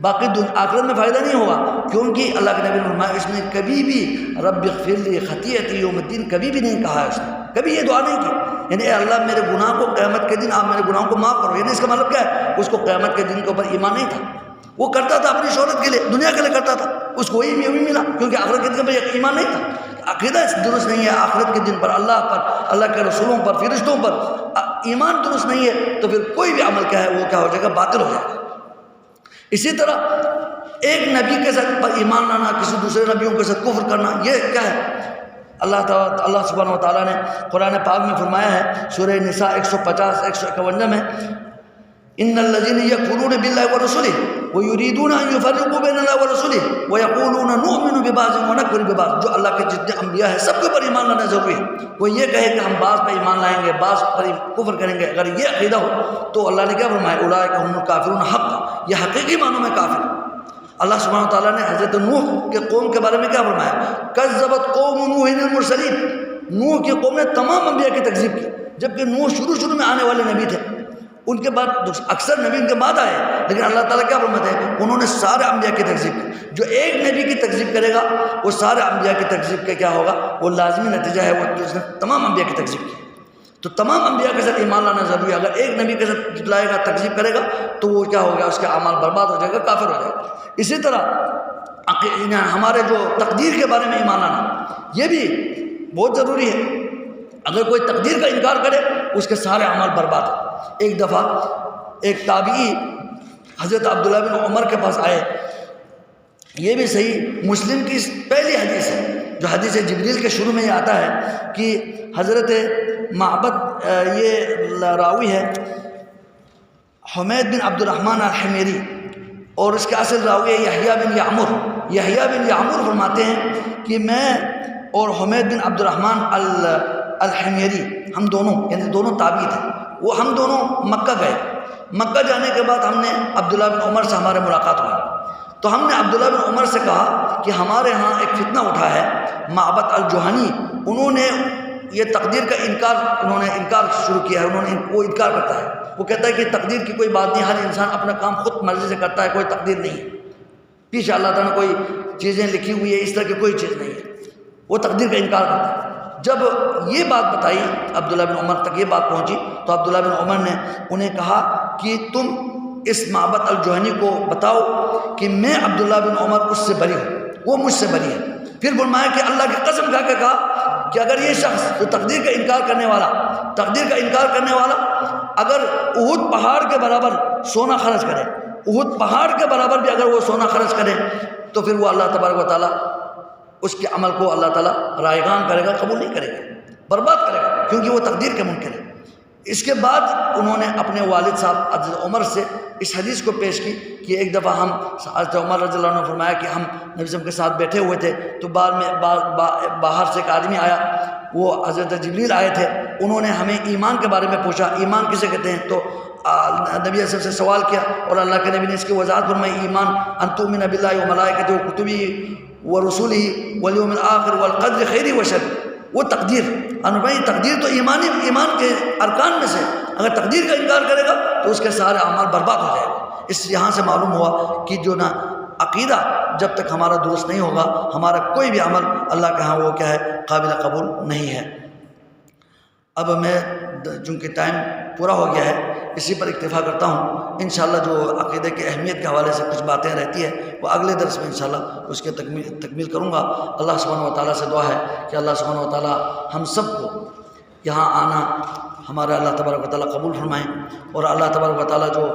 Speaker 3: باقی آخرت میں فائدہ نہیں ہوگا. کیونکہ اللہ کے نبی نے فرمایا اس نے کبھی بھی رب اغفر لی خطیئتی یوم الدین کبھی بھی نہیں کہا ہے، اس نے کبھی یہ دعا نہیں کی. یعنی اے اللہ میرے گناہ کو قیامت کے دن آپ میرے گناہوں کو معاف کرو. یعنی اس کا مطلب کیا ہے؟ اس کو قیامت کے دن کے اوپر ایمان نہیں تھا. وہ کرتا تھا اپنی شہرت کے لیے، دنیا کے لیے کرتا تھا، اس کو وہی ملا، کیونکہ آخرت کے دن پر ایمان نہیں تھا. عقیدہ درست نہیں ہے آخرت کے دن پر، اللہ پر، اللہ کے رسولوں پر، فرشتوں پر ایمان درست نہیں ہے، تو پھر کوئی بھی عمل کیا ہے وہ کیا ہو جائے گا؟ باطل ہو جائے گا. اسی طرح ایک نبی کے ساتھ پر ایمان لانا، کسی دوسرے نبیوں کے ساتھ کفر کرنا، یہ کیا ہے؟ اللہ سبحانہ و تعالیٰ نے قرآن پاک میں فرمایا ہے، سورہ نساء 150 151 میں، ان الذين يكفرون بالله ورسله ويريدون ان يفرقوا بين الله ورسله ويقولون نؤمن ببعض ونكفر ببعض. جو اللہ کے جتنے انبیاء ہیں سب کے اوپر ایمان لانا ضروری ہے. وہ یہ کہے کہ ہم بعض پر ایمان لائیں گے، بعض پر کفر کریں گے، اگر یہ عقیدہ ہو تو اللہ نے کیا فرمایا؟ اولئک هم الکافرون حقا، یہ حقیقی معنوں میں کافر. اللہ سبحانہ وتعالیٰ نے حضرت نوح کے قوم کے بارے میں کیا فرمایا؟ کذبت قوم نوح المرسلین. نوح کی قوم نے تمام انبیاء کی تکذیب کی، جبکہ نوح شروع میں آنے والے نبی تھے. ان کے بعد اکثر نبی ان کے بعد آئے، لیکن اللہ تعالیٰ کیا فرماتے ہیں؟ انہوں نے سارے انبیاء کی تکذیب کی. جو ایک نبی کی تکذیب کرے گا وہ سارے انبیاء کی تکذیب کا کیا ہوگا؟ وہ لازمی نتیجہ ہے، وہ اس نے تمام انبیاء کی تکذیب کی. تو تمام انبیاء کے ساتھ ایمان لانا ضروری ہے. اگر ایک نبی کے ساتھ جھٹلائے گا، تکذیب کرے گا، تو وہ کیا ہوگا؟ اس کے اعمال برباد ہو جائے گا، کافر ہو جائے گا. اسی طرح ہمارے جو تقدیر کے بارے میں ایمان لانا، یہ بھی بہت ضروری ہے. اگر کوئی تقدیر کا انکار کرے اس کے سارے اعمال برباد ہیں. ایک دفعہ ایک تابعی حضرت عبداللہ بن عمر کے پاس آئے. یہ بھی صحیح مسلم کی پہلی حدیث ہے، جو حدیث جبریل کے شروع میں یہ آتا ہے کہ حضرت معبد، یہ راوی ہے حمید بن عبد الرحمن الحمیری، اور اس کے اصل راوی ہے یحییٰ بن یعمر. یحییٰ بن یعمر فرماتے ہیں کہ میں اور حمید بن عبد الرحمن الحمیری، ہم دونوں یعنی دونوں تابعی تھے، وہ ہم دونوں مکہ گئے. مکہ جانے کے بعد ہم نے عبداللہ بن عمر سے ہمارے ملاقات ہوئی. تو ہم نے عبداللہ بن عمر سے کہا کہ ہمارے ہاں ایک فتنہ اٹھا ہے، معبد الجہنی، انہوں نے یہ تقدیر کا انکار شروع کیا ہے. وہ انکار کرتا ہے، وہ کہتا ہے کہ تقدیر کی کوئی بات نہیں، ہر انسان اپنا کام خود مرضی سے کرتا ہے، کوئی تقدیر نہیں ہے، پیچھے اللہ تعالیٰ نے کوئی چیزیں لکھی ہوئی ہے، اس طرح کی کوئی چیز نہیں ہے. وہ تقدیر کا انکار کرتا ہے. جب یہ بات بتائی عبداللہ بن عمر تک، یہ بات پہنچی، تو عبداللہ بن عمر نے انہیں کہا کہ تم اس معبد الجہنی کو بتاؤ کہ میں عبداللہ بن عمر اس سے بری ہوں، وہ مجھ سے بری ہے. پھر فرمایا کہ اللہ کی قسم کھا کے کہا کہ اگر یہ شخص جو تقدیر کا انکار کرنے والا اگر احد پہاڑ کے برابر سونا خرچ کرے، احد پہاڑ کے برابر بھی اگر وہ سونا خرچ کرے، تو پھر وہ اللہ تبارک و تعالیٰ اس کے عمل کو اللہ تعالیٰ رائگان کرے گا، قبول نہیں کرے گا، برباد کرے گا، کیونکہ وہ تقدیر کے منکر ہے۔ اس کے بعد انہوں نے اپنے والد صاحب حضرت عمر سے اس حدیث کو پیش کی کہ ایک دفعہ ہم حضرت عمر رضی اللہ عنہ نے فرمایا کہ ہم نبی صلی اللہ علیہ وسلم کے ساتھ بیٹھے ہوئے تھے، تو بعد میں باہر سے ایک آدمی آیا، وہ حضرت جبریل آئے تھے، انہوں نے ہمیں ایمان کے بارے میں پوچھا، ایمان کسے کہتے ہیں؟ تو نبی علیہ السلام سے سوال کیا اور اللہ کے نبی نے اس کی وضاحت فرمائی، ایمان ان تؤمن باللہ وملائکتہ وکتبہ ورسولہ والیوم الآخر والقدر خیر و شر۔ وہ تقدیر، بھائی تقدیر تو ایمان کے ارکان میں سے، اگر تقدیر کا انکار کرے گا تو اس کے سارے اعمال برباد ہو جائے گا۔ اس یہاں سے معلوم ہوا کہ جو نا عقیدہ جب تک ہمارا درست نہیں ہوگا، ہمارا کوئی بھی عمل اللہ کے ہاں وہ کیا ہے، قابل قبول نہیں ہے۔ اب میں چونکہ ٹائم پورا ہو گیا ہے، اسی پر اکتفا کرتا ہوں۔ انشاءاللہ جو عقیدے کی اہمیت کے حوالے سے کچھ باتیں رہتی ہیں وہ اگلے درس میں انشاءاللہ اس کے تکمیل کروں گا۔ اللہ سبحانہ و تعالیٰ سے دعا ہے کہ اللہ سبحانہ و تعالیٰ ہم سب کو یہاں آنا ہمارا اللہ تبارک و تعالیٰ قبول فرمائیں، اور اللہ تبارک و تعالیٰ جو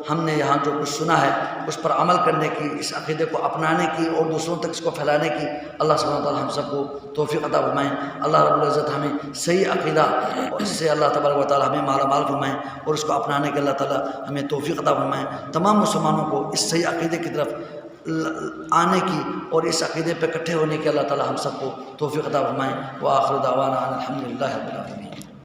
Speaker 3: ہم نے یہاں جو کچھ سنا ہے اس پر عمل کرنے کی، اس عقیدے کو اپنانے کی اور دوسروں تک اس کو پھیلانے کی اللہ سبحانہ و تعالیٰ ہم سب کو توفیق عطا فرمائیں۔ اللہ رب العزت ہمیں صحیح عقیدہ اور اس سے اللہ تبارک و تعالیٰ ہمیں مالا مال فرمائیں، اور اس کو اپنانے کے اللہ تعالیٰ ہمیں توفیق عطا فرمائیں۔ تمام مسلمانوں کو اس صحیح عقیدے کی طرف آنے کی اور اس عقیدے پہ اکٹھے ہونے کی اللہ تعالیٰ ہم سب کو توفیق عطا فرمائیں۔ وآخر دعوانا ان الحمد للہ رب العالمین۔